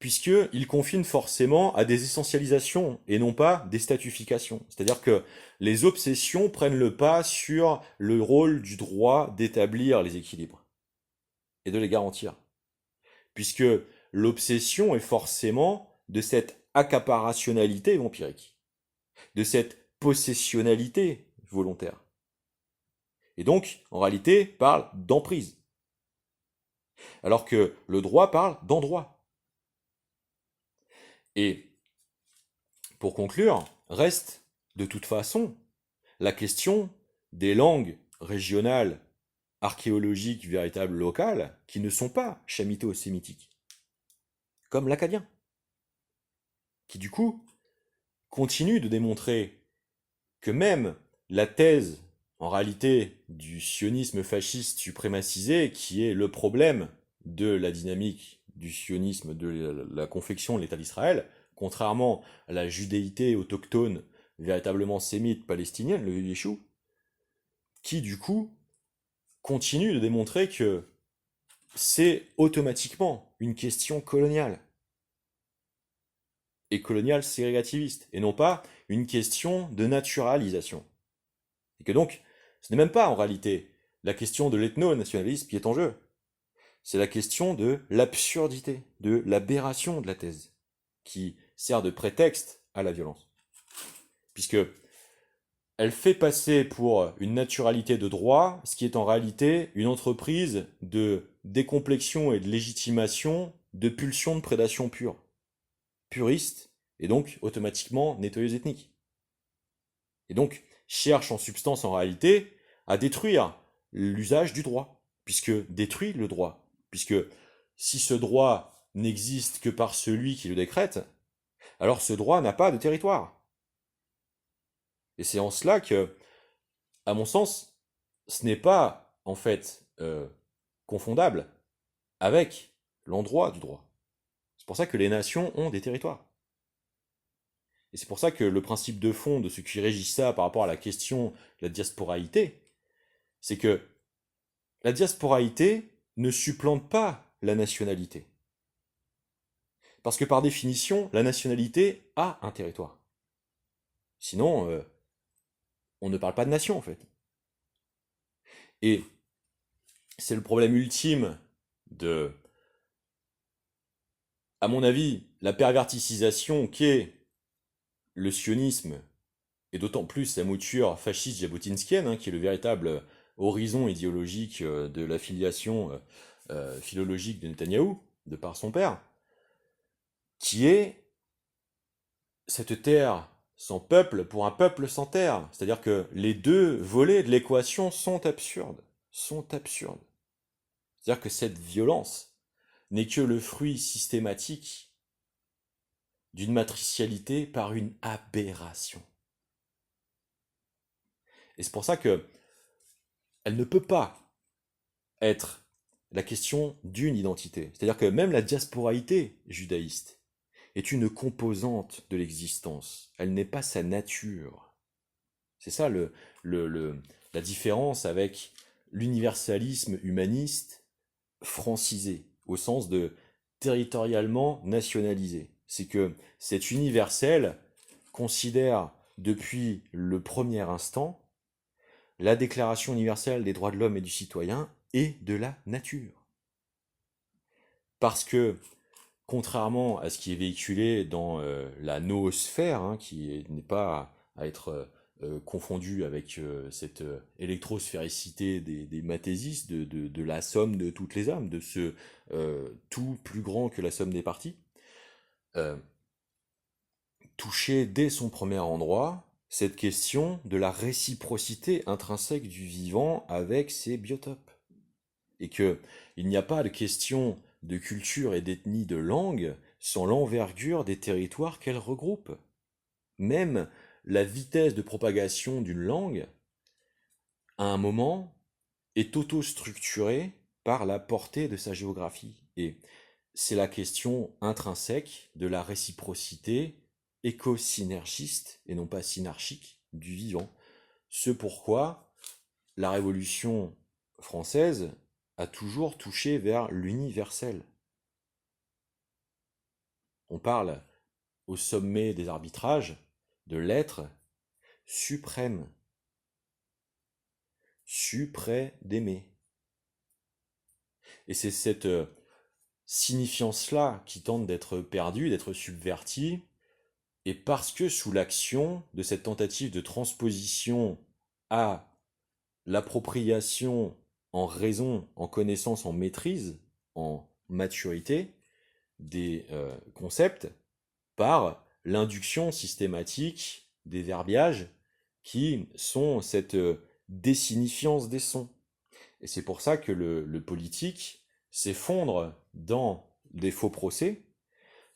puisqu'il confine forcément à des essentialisations et non pas des statifications. C'est-à-dire que les obsessions prennent le pas sur le rôle du droit d'établir les équilibres et de les garantir. Puisque l'obsession est forcément de cette accaparationnalité vampirique, de cette possessionnalité volontaire. Et donc, en réalité, parle d'emprise. Alors que le droit parle d'endroit. Et pour conclure, reste de toute façon la question des langues régionales, archéologiques, véritables, locales, qui ne sont pas chamito-sémitiques, comme l'acadien, qui du coup continue de démontrer que même la thèse, en réalité, du sionisme fasciste suprémacisé, qui est le problème de la dynamique du sionisme, de la confection de l'État d'Israël, contrairement à la judéité autochtone véritablement sémite palestinienne, le Yeshua, qui du coup continue de démontrer que c'est automatiquement une question coloniale. Et coloniale ségrégativiste, et non pas une question de naturalisation. Et que donc, ce n'est même pas en réalité la question de l'ethno-nationalisme qui est en jeu. C'est la question de l'absurdité, de l'aberration de la thèse, qui sert de prétexte à la violence. Puisque elle fait passer pour une naturalité de droit ce qui est en réalité une entreprise de décomplexion et de légitimation de pulsions de prédation pure. Puriste, et donc automatiquement nettoyeuse ethnique. Et donc cherche en substance en réalité à détruire l'usage du droit, puisque détruit le droit, puisque si ce droit n'existe que par celui qui le décrète, alors ce droit n'a pas de territoire. Et c'est en cela que, à mon sens, ce n'est pas en fait confondable avec l'endroit du droit. C'est pour ça que les nations ont des territoires. Et c'est pour ça que le principe de fond de ce qui régit ça par rapport à la question de la diasporaïté, c'est que la diasporaïté ne supplante pas la nationalité. Parce que par définition, la nationalité a un territoire. Sinon, on ne parle pas de nation en fait. Et c'est le problème ultime de, à mon avis, la perverticisation qu'est le sionisme, et d'autant plus sa mouture fasciste jabotinskienne, qui est le véritable horizon idéologique de l'affiliation philologique de Netanyahou, de par son père, qui est cette terre sans peuple pour un peuple sans terre. C'est-à-dire que les deux volets de l'équation sont absurdes. Sont absurdes. C'est-à-dire que cette violence n'est que le fruit systématique d'une matricialité par une aberration. Et c'est pour ça que elle ne peut pas être la question d'une identité. C'est-à-dire que même la diasporaïté judaïste est une composante de l'existence. Elle n'est pas sa nature. C'est ça la différence avec l'universalisme humaniste francisé, au sens de territorialement nationalisé. C'est que cet universel considère depuis le premier instant la Déclaration universelle des droits de l'homme et du citoyen et de la nature. Parce que, contrairement à ce qui est véhiculé dans la noosphère, qui n'est pas à être confondu avec cette électrospéricité des mathésistes, de la somme de toutes les âmes, de ce tout plus grand que la somme des parties, toucher dès son premier endroit cette question de la réciprocité intrinsèque du vivant avec ses biotopes. Et qu'il n'y a pas de question de culture et d'ethnie de langue sans l'envergure des territoires qu'elle regroupe. Même la vitesse de propagation d'une langue, à un moment, est auto-structurée par la portée de sa géographie. Et c'est la question intrinsèque de la réciprocité éco-synergiste et non pas synarchique du vivant. Ce pourquoi la Révolution française a toujours touché vers l'universel. on parle au sommet des arbitrages de l'être suprême, d'aimer. Et c'est cette signifiance-là qui tente d'être perdue, d'être subvertie, et parce que sous l'action de cette tentative de transposition à l'appropriation en raison, en connaissance, en maîtrise, en maturité des concepts, par l'induction systématique des verbiages qui sont cette désignifiance des sons. Et c'est pour ça que le politique s'effondre dans des faux procès,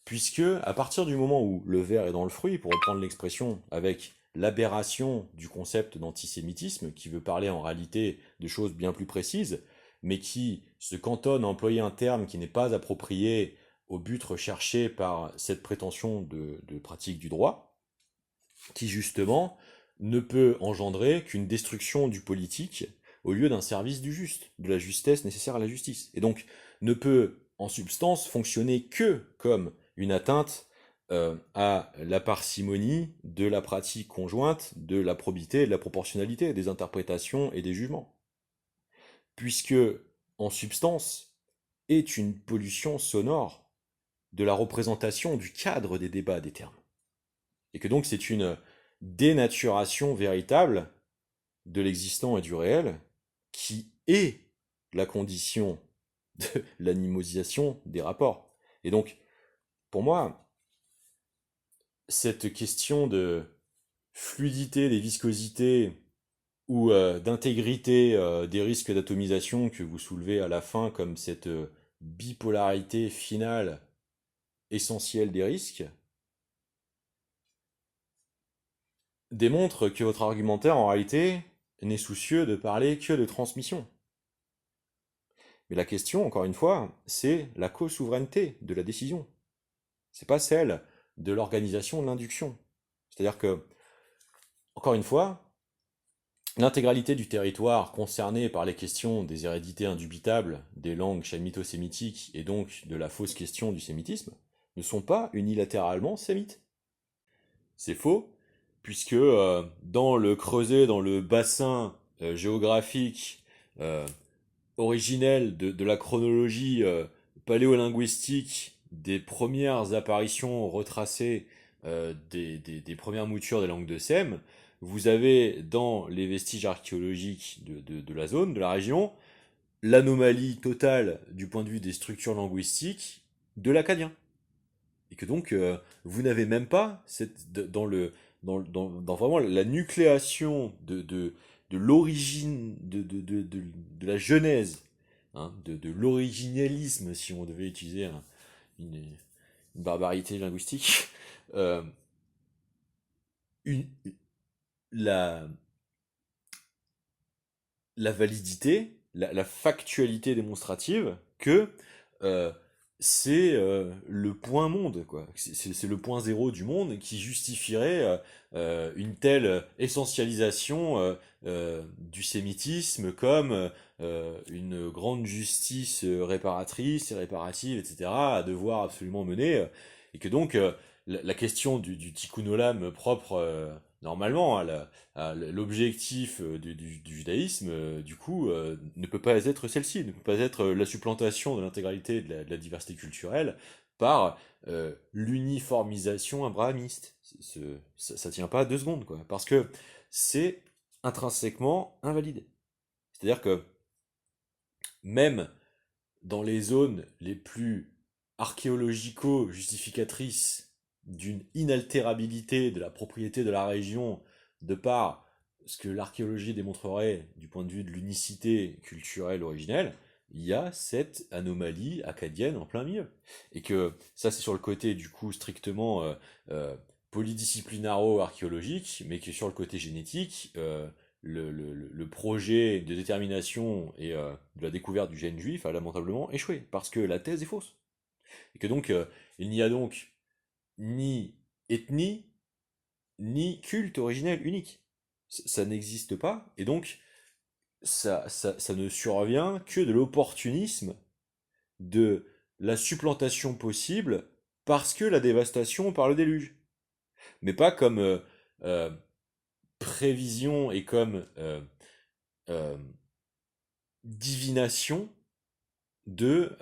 puisque à partir du moment où le ver est dans le fruit, pour reprendre l'expression, avec l'aberration du concept d'antisémitisme, qui veut parler en réalité de choses bien plus précises, mais qui se cantonne à employer un terme qui n'est pas approprié au but recherché par cette prétention de pratique du droit, qui justement ne peut engendrer qu'une destruction du politique au lieu d'un service du juste, de la justesse nécessaire à la justice. Et donc ne peut en substance fonctionner que comme une atteinte à la parcimonie de la pratique conjointe, de la probité et de la proportionnalité, des interprétations et des jugements. Puisque, en substance, est une pollution sonore de la représentation du cadre des débats des termes. Et que donc c'est une dénaturation véritable de l'existant et du réel qui est la condition de l'animosisation des rapports. Et donc, pour moi, cette question de fluidité des viscosités ou d'intégrité des risques d'atomisation que vous soulevez à la fin comme cette bipolarité finale essentielle des risques, démontre que votre argumentaire, en réalité, n'est soucieux de parler que de transmission. Mais la question, encore une fois, c'est la co-souveraineté de la décision. C'est pas celle de l'organisation de l'induction. C'est-à-dire que, encore une fois, l'intégralité du territoire concerné par les questions des hérédités indubitables des langues chamito-sémitiques et donc de la fausse question du sémitisme ne sont pas unilatéralement sémites. C'est faux, puisque dans le creuset, dans le bassin géographique euh, originel de la chronologie paléolinguistique des premières apparitions retracées des premières moutures des langues de Sem, vous avez dans les vestiges archéologiques de la zone, de la région, l'anomalie totale du point de vue des structures linguistiques de l'akkadien. Et que donc, vous n'avez même pas dans vraiment la nucléation de l'origine, de la genèse, hein, de l'originalisme, si on devait utiliser une barbarité linguistique, euh, une, la, la validité, la factualité démonstrative que euh, c'est le point monde, quoi. C'est le point zéro du monde qui justifierait une telle essentialisation du sémitisme comme une grande justice réparatrice et réparative, etc., à devoir absolument mener, et que donc la question du tikkun olam propre normalement à l'objectif du judaïsme, du coup, ne peut pas être celle-ci, ne peut pas être la supplantation de l'intégralité de la diversité culturelle par l'uniformisation abrahamiste. Ça tient pas 2 secondes, quoi, parce que c'est intrinsèquement invalide. C'est-à-dire que même dans les zones les plus archéologico-justificatrices d'une inaltérabilité de la propriété de la région de par ce que l'archéologie démontrerait du point de vue de l'unicité culturelle originelle, il y a cette anomalie acadienne en plein milieu. Et que ça, c'est sur le côté, du coup, strictement euh, polydisciplinaro-archéologique, mais que sur le côté génétique, le projet de détermination et de la découverte du gène juif a lamentablement échoué, parce que la thèse est fausse. Et que donc, il n'y a donc ni ethnie, ni culte originel unique. Ça n'existe pas, et donc, ça ne survient que de l'opportunisme de la supplantation possible parce que la dévastation par le déluge. Mais pas comme euh, prévision et comme euh, divination de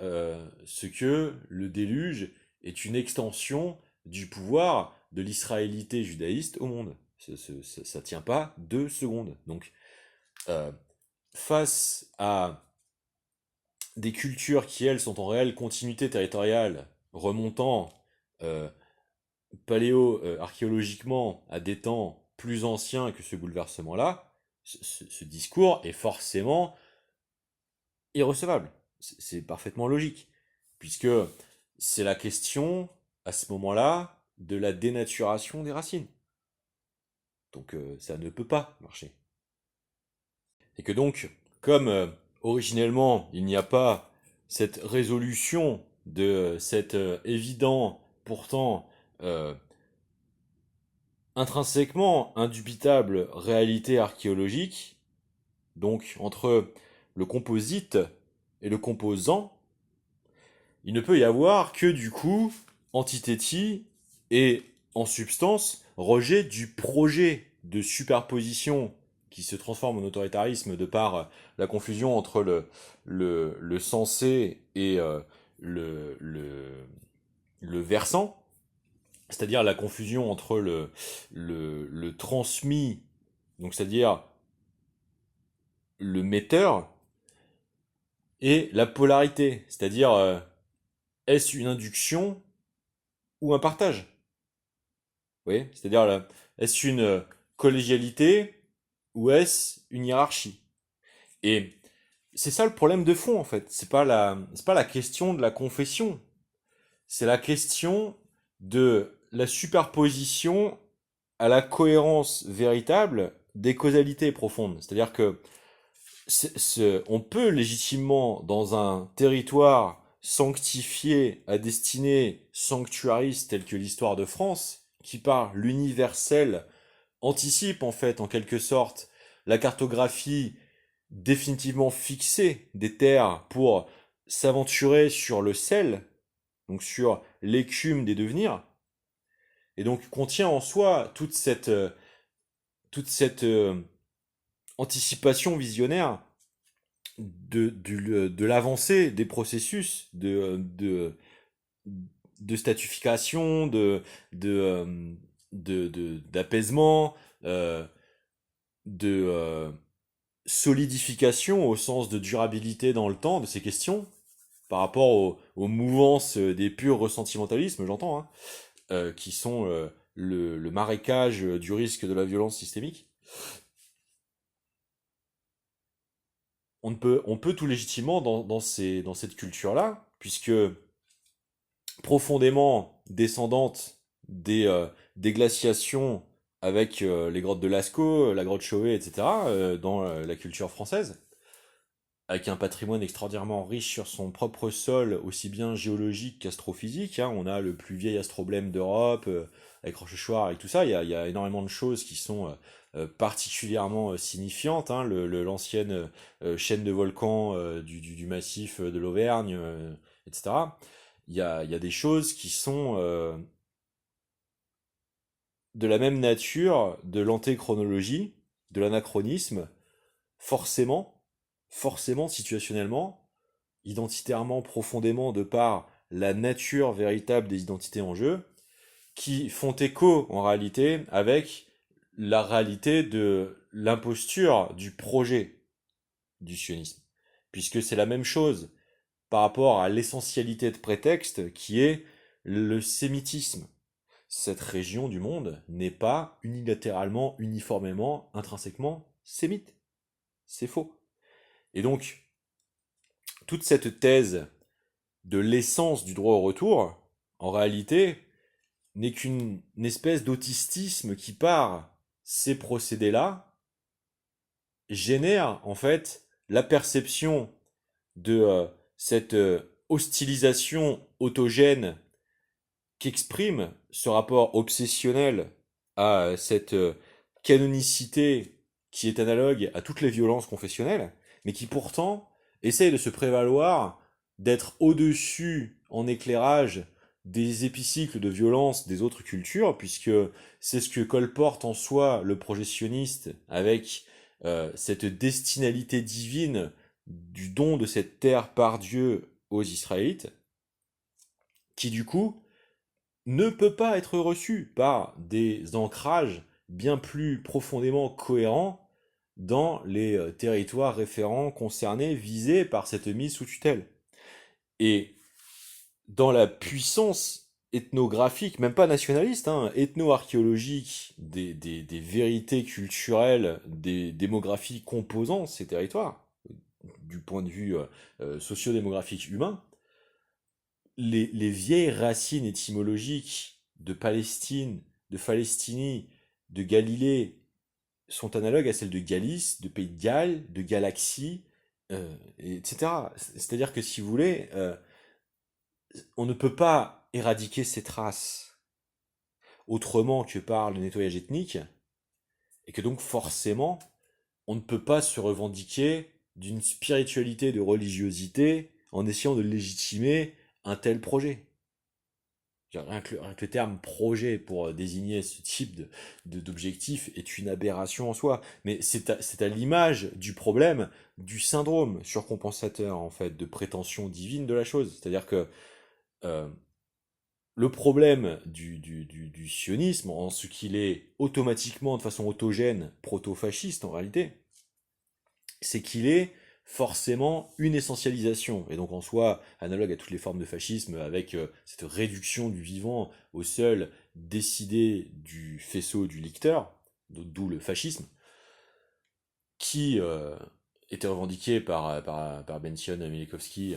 ce que le déluge est une extension du pouvoir de l'israélité judaïste au monde. Ça tient pas 2 secondes. Donc, euh, face à des cultures qui, elles, sont en réelle continuité territoriale, remontant euh, paléo-archéologiquement à des temps plus anciens que ce bouleversement-là, ce discours est forcément irrecevable. C'est parfaitement logique, puisque c'est la question, à ce moment-là, de la dénaturation des racines. Donc ça ne peut pas marcher. Et que donc, comme originellement, il n'y a pas cette résolution de cet évident, pourtant euh, intrinsèquement indubitable réalité archéologique, donc entre le composite et le composant, il ne peut y avoir que du coup antithétie et en substance rejet du projet de superposition qui se transforme en autoritarisme de par la confusion entre le sensé et le, le, le versant, c'est-à-dire la confusion entre le transmis, donc c'est-à-dire le metteur, et la polarité, c'est-à-dire est-ce une induction ou un partage? Vous voyez? C'est-à-dire, est-ce une collégialité ou est-ce une hiérarchie? Et c'est ça le problème de fond, en fait. C'est pas la question de la confession. C'est la question de la superposition à la cohérence véritable des causalités profondes. C'est-à-dire que on peut légitimement, dans un territoire sanctifié à destinée sanctuariste tel que l'histoire de France, qui par l'universel anticipe en fait en quelque sorte la cartographie définitivement fixée des terres pour s'aventurer sur le sel, donc sur l'écume des devenirs, et donc contient en soi toute cette anticipation visionnaire de l'avancée des processus de statification, d'apaisement, euh, de solidification au sens de durabilité dans le temps de ces questions par rapport aux mouvances des purs ressentimentalismes, j'entends, hein, qui sont le marécage du risque de la violence systémique. On peut tout légitimement dans cette culture-là, puisque profondément descendante des glaciations avec les grottes de Lascaux, la grotte Chauvet, etc., dans la culture française, avec un patrimoine extraordinairement riche sur son propre sol, aussi bien géologique qu'astrophysique. Hein. On a le plus vieil astroblème d'Europe, avec Rochechouart et tout ça. Il y a énormément de choses qui sont particulièrement signifiantes. Hein. L'ancienne chaîne de volcans du massif de l'Auvergne, etc. Il y a des choses qui sont de la même nature de l'antéchronologie, de l'anachronisme, forcément, forcément, situationnellement, identitairement, profondément, de par la nature véritable des identités en jeu, qui font écho, en réalité, avec la réalité de l'imposture du projet du sionisme. Puisque c'est la même chose par rapport à l'essentialité de prétexte qui est le sémitisme. Cette région du monde n'est pas unilatéralement, uniformément, intrinsèquement sémite. C'est faux. Et donc, toute cette thèse de l'essence du droit au retour, en réalité, n'est qu'une espèce d'autistisme qui, par ces procédés-là, génère en fait la perception de cette hostilisation autogène qu'exprime ce rapport obsessionnel à cette canonicité qui est analogue à toutes les violences confessionnelles, mais qui pourtant essaye de se prévaloir d'être au-dessus en éclairage des épicycles de violence des autres cultures, puisque c'est ce que colporte en soi le projet sioniste avec cette destinalité divine du don de cette terre par Dieu aux Israélites, qui du coup ne peut pas être reçu par des ancrages bien plus profondément cohérents dans les territoires référents concernés, visés par cette mise sous tutelle. Et dans la puissance ethnographique, même pas nationaliste, hein, ethno-archéologique des vérités culturelles, des démographies composant ces territoires, du point de vue sociodémographique humain, les vieilles racines étymologiques de Palestine, de Phalestínie, de Galilée sont analogues à celles de Galice, de Pays de Galles, de Galaxie, etc. C'est-à-dire que si vous voulez, on ne peut pas éradiquer ces traces autrement que par le nettoyage ethnique, et que donc forcément, on ne peut pas se revendiquer d'une spiritualité, de religiosité, en essayant de légitimer un tel projet. Rien que le terme projet pour désigner ce type d'objectif est une aberration en soi. Mais c'est à l'image du problème, du syndrome surcompensateur, en fait, de prétention divine de la chose. C'est-à-dire que euh, le problème du sionisme, en ce qu'il est automatiquement, de façon autogène, proto-fasciste en réalité, c'est qu'il est forcément une essentialisation, et donc en soi analogue à toutes les formes de fascisme, avec cette réduction du vivant au seul décidé du faisceau du licteur, d'où le fascisme, qui était revendiqué par Benzion Milikovski,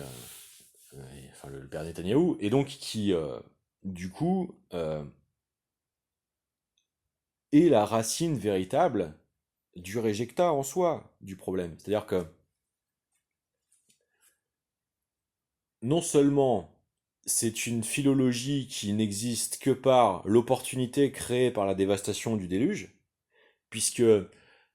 enfin le père Netanyahou, et donc qui, du coup, est la racine véritable du réjectat en soi du problème. C'est-à-dire que non seulement c'est une philologie qui n'existe que par l'opportunité créée par la dévastation du déluge, puisque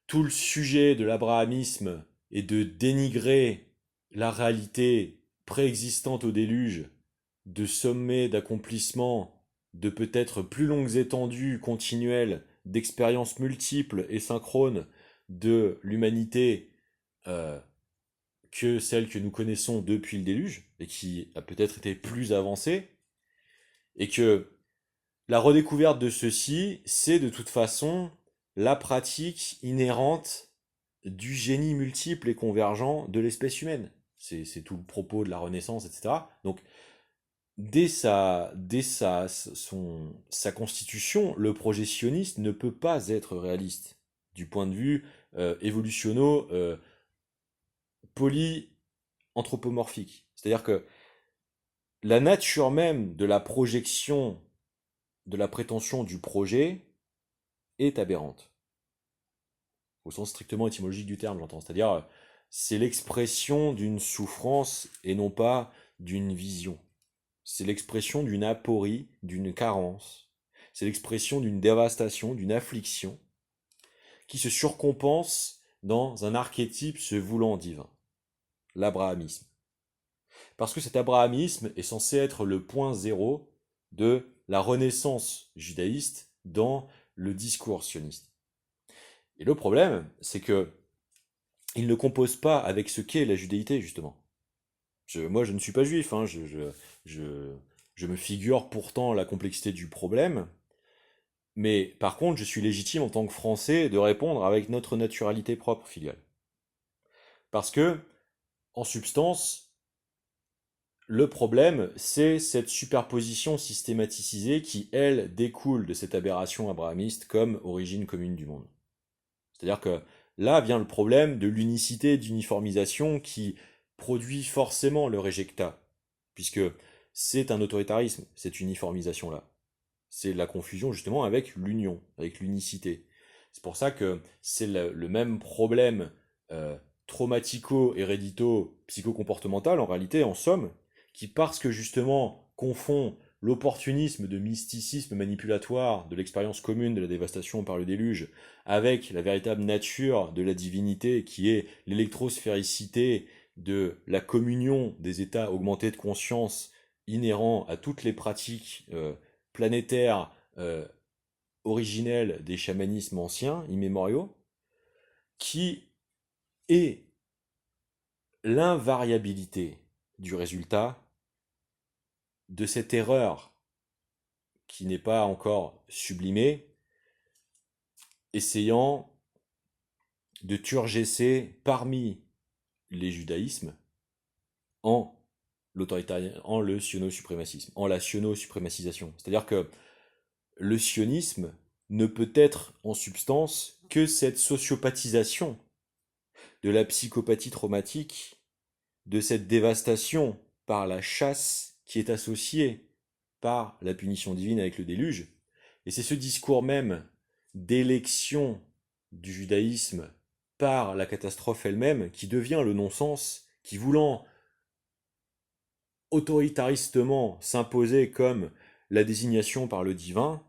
tout le sujet de l'abrahamisme est de dénigrer la réalité préexistante au déluge, de sommets d'accomplissements, de peut-être plus longues étendues continuelles d'expériences multiples et synchrones de l'humanité euh, que celle que nous connaissons depuis le déluge, et qui a peut-être été plus avancée, et que la redécouverte de ceci, c'est de toute façon la pratique inhérente du génie multiple et convergent de l'espèce humaine. C'est tout le propos de la Renaissance, etc. Donc, sa constitution, le projet sioniste ne peut pas être réaliste du point de vue évolutionno poly-anthropomorphique. C'est-à-dire que la nature même de la projection, de la prétention du projet est aberrante. Au sens strictement étymologique du terme, j'entends. C'est-à-dire, c'est l'expression d'une souffrance et non pas d'une vision. C'est l'expression d'une aporie, d'une carence. C'est l'expression d'une dévastation, d'une affliction, qui se surcompense dans un archétype se voulant divin, l'abrahamisme. Parce que cet abrahamisme est censé être le point zéro de la renaissance judaïste dans le discours sioniste. Et le problème, c'est que il ne compose pas avec ce qu'est la judaïté, justement. Moi, je ne suis pas juif, hein, je me figure pourtant la complexité du problème, mais par contre, je suis légitime en tant que Français de répondre avec notre naturalité propre filiale. Parce que, en substance, le problème, c'est cette superposition systématisée qui, elle, découle de cette aberration abrahamiste comme origine commune du monde. C'est-à-dire que là vient le problème de l'unicité et d'uniformisation qui produit forcément le réjectat, puisque c'est un autoritarisme, cette uniformisation-là. C'est la confusion justement avec l'union, avec l'unicité. C'est pour ça que c'est le même problème traumatico-hérédito-psychocomportemental, en réalité, en somme, qui parce que justement confond l'opportunisme de mysticisme manipulatoire de l'expérience commune de la dévastation par le déluge avec la véritable nature de la divinité qui est l'électrosphéricité de la communion des états augmentés de conscience inhérent à toutes les pratiques planétaires originelles des chamanismes anciens, immémoriaux, qui est l'invariabilité du résultat de cette erreur qui n'est pas encore sublimée, essayant de turgescer parmi les judaïsmes en en le siono-suprémacisme, en la siono-suprémacisation. C'est-à-dire que le sionisme ne peut être en substance que cette sociopathisation de la psychopathie traumatique, de cette dévastation par la chasse qui est associée par la punition divine avec le déluge. Et c'est ce discours même d'élection du judaïsme par la catastrophe elle-même qui devient le non-sens, qui voulant autoritaristement s'imposer comme la désignation par le divin,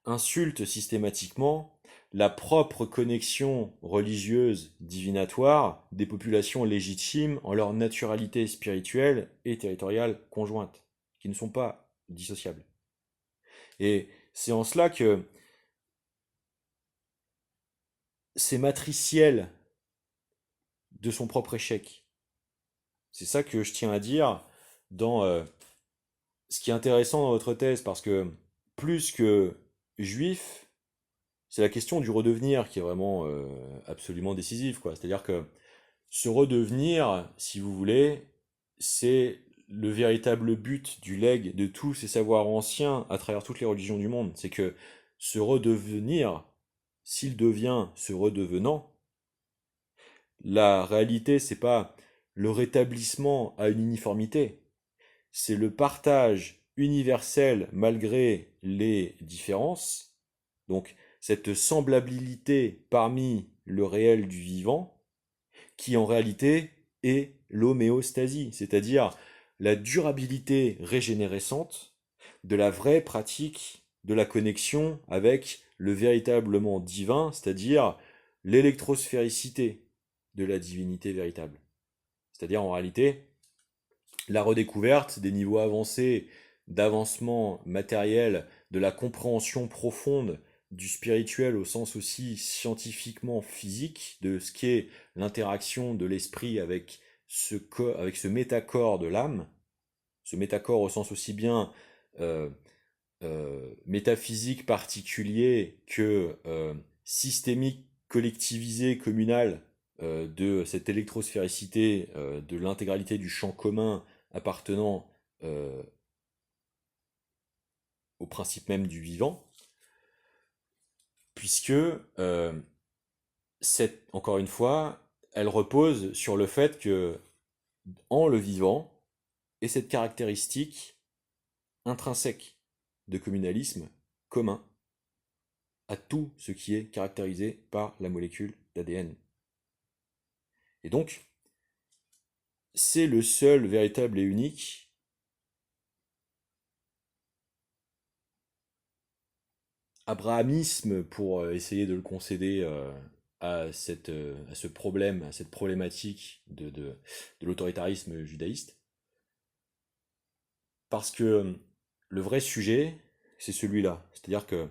insulte systématiquement la propre connexion religieuse divinatoire des populations légitimes en leur naturalité spirituelle et territoriale conjointe, qui ne sont pas dissociables. Et c'est en cela que c'est matriciel de son propre échec. C'est ça que je tiens à dire dans ce qui est intéressant dans votre thèse, parce que plus que juif, c'est la question du redevenir qui est vraiment absolument décisive, quoi. C'est-à-dire que ce redevenir, si vous voulez, c'est le véritable but du legs de tous ces savoirs anciens à travers toutes les religions du monde. C'est que ce redevenir, s'il devient ce redevenant, la réalité, c'est pas le rétablissement à une uniformité, c'est le partage universel malgré les différences, donc cette semblabilité parmi le réel du vivant, qui en réalité est l'homéostasie, c'est-à-dire la durabilité régénérescente de la vraie pratique de la connexion avec le véritablement divin, c'est-à-dire l'électrosphéricité de la divinité véritable. C'est-à-dire en réalité la redécouverte des niveaux avancés d'avancement matériel, de la compréhension profonde du spirituel au sens aussi scientifiquement physique, de ce qu'est l'interaction de l'esprit avec avec ce métacorps de l'âme, ce métacorps au sens aussi bien euh, métaphysique particulier que systémique, collectivisé, communal de cette électrospéricité, de l'intégralité du champ commun appartenant au principe même du vivant, puisque encore une fois, elle repose sur le fait que en le vivant est cette caractéristique intrinsèque de communalisme commun à tout ce qui est caractérisé par la molécule d'ADN. Et donc, c'est le seul véritable et unique abrahamisme, pour essayer de le concéder à ce problème, à cette problématique de l'autoritarisme judaïste. Parce que le vrai sujet, c'est celui-là. C'est-à-dire que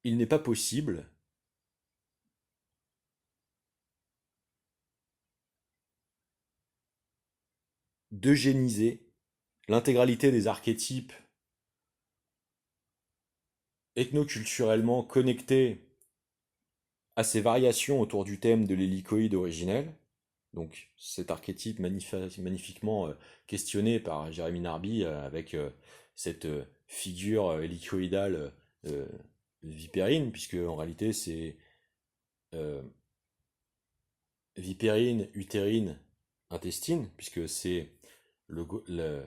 il n'est pas possible d'eugéniser l'intégralité des archétypes ethnoculturellement connectés à ces variations autour du thème de l'hélicoïde originel, donc cet archétype magnifiquement questionné par Jérémy Narby avec cette figure hélicoïdale vipérine, puisque en réalité c'est euh, vipérine, utérine, intestine, puisque c'est le,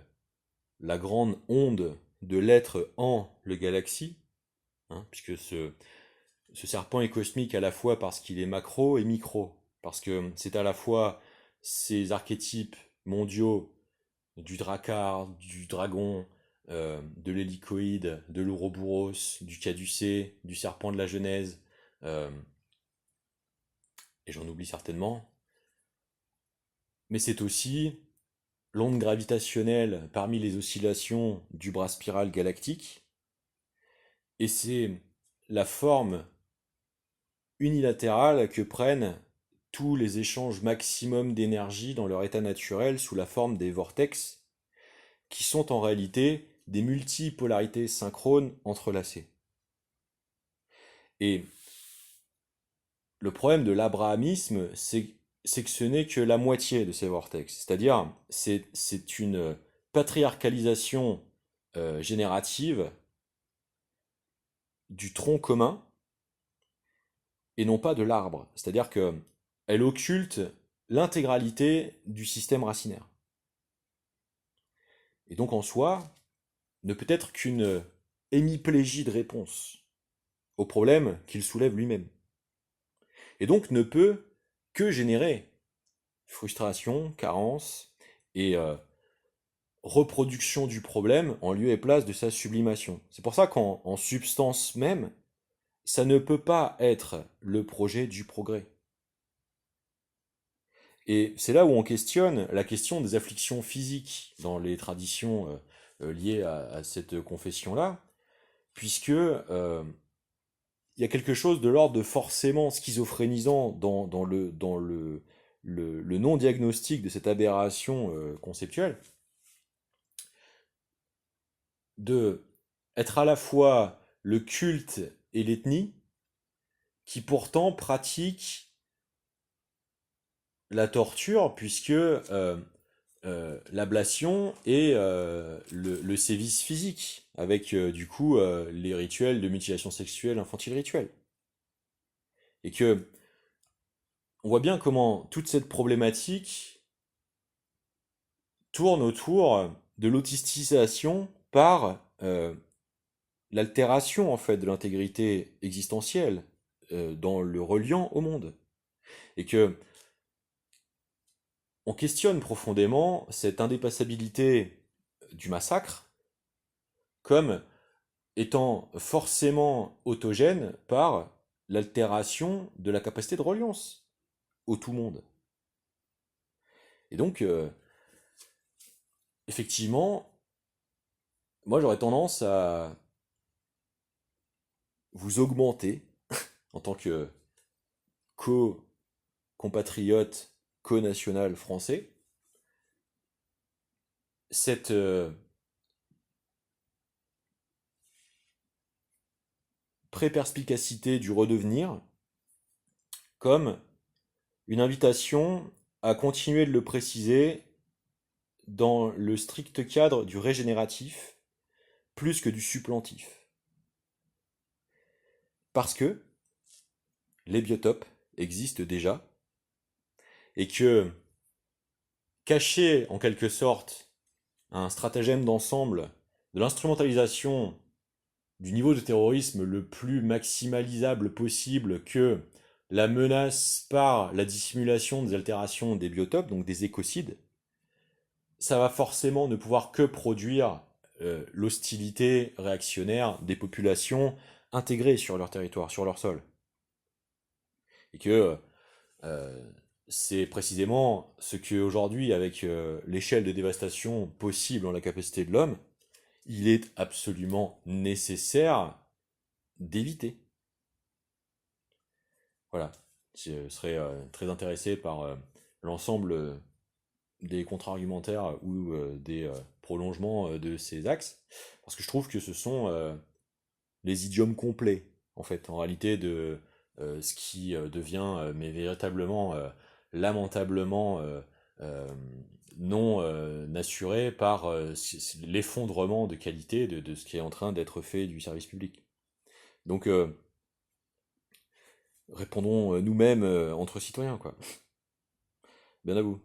la grande onde de l'être en le galaxie, hein, puisque ce serpent est cosmique à la fois parce qu'il est macro et micro, parce que c'est à la fois ces archétypes mondiaux du drakkar, du dragon, de l'hélicoïde, de l'ouroboros, du caducée, du serpent de la Genèse, et j'en oublie certainement, mais c'est aussi l'onde gravitationnelle parmi les oscillations du bras spiral galactique, et c'est la forme unilatérale que prennent tous les échanges maximum d'énergie dans leur état naturel sous la forme des vortex, qui sont en réalité des multipolarités synchrones entrelacées. Et le problème de l'abrahamisme, c'est que ce n'est que la moitié de ces vortex. C'est-à-dire, c'est une patriarcalisation générative du tronc commun et non pas de l'arbre. C'est-à-dire que elle occulte l'intégralité du système racinaire. Et donc en soi, ne peut être qu'une hémiplégie de réponse au problème qu'il soulève lui-même. Et donc ne peut que générer frustration, carence et reproduction du problème en lieu et place de sa sublimation. C'est pour ça qu'en substance même, ça ne peut pas être le projet du progrès. Et c'est là où on questionne la question des afflictions physiques dans les traditions liées à cette confession-là, puisque il y a quelque chose de l'ordre de forcément schizophrénisant dans le non-diagnostic de cette aberration conceptuelle, de être à la fois le culte et l'ethnie, qui pourtant pratiquent la torture, puisque l'ablation est le sévice physique, avec du coup les rituels de mutilation sexuelle infantile rituelle. Et que on voit bien comment toute cette problématique tourne autour de l'autistisation par l'altération en fait de l'intégrité existentielle dans le reliant au monde. Et que on questionne profondément cette indépassabilité du massacre comme étant forcément autogène par l'altération de la capacité de reliance au tout monde. Et donc, effectivement, moi j'aurais tendance à vous augmenter en tant que co-compatriote, co-national français, cette pré-perspicacité du redevenir comme une invitation à continuer de le préciser dans le strict cadre du régénératif plus que du supplantif. Parce que les biotopes existent déjà et que cacher en quelque sorte un stratagème d'ensemble de l'instrumentalisation du niveau de terrorisme le plus maximalisable possible que la menace par la dissimulation des altérations des biotopes, donc des écocides, ça va forcément ne pouvoir que produire l'hostilité réactionnaire des populations intégrées sur leur territoire, sur leur sol. Et que euh, c'est précisément ce qu'aujourd'hui, avec l'échelle de dévastation possible en la capacité de l'homme, il est absolument nécessaire d'éviter. Voilà. Je serais très intéressé par l'ensemble des contre-argumentaires ou des prolongements de ces axes, parce que je trouve que ce sont les idiomes complets, en fait, en réalité, de ce qui devient, mais véritablement, lamentablement, euh, non assuré par l'effondrement de qualité de ce qui est en train d'être fait du service public. Donc, répondons nous-mêmes entre citoyens, quoi. Bien à vous.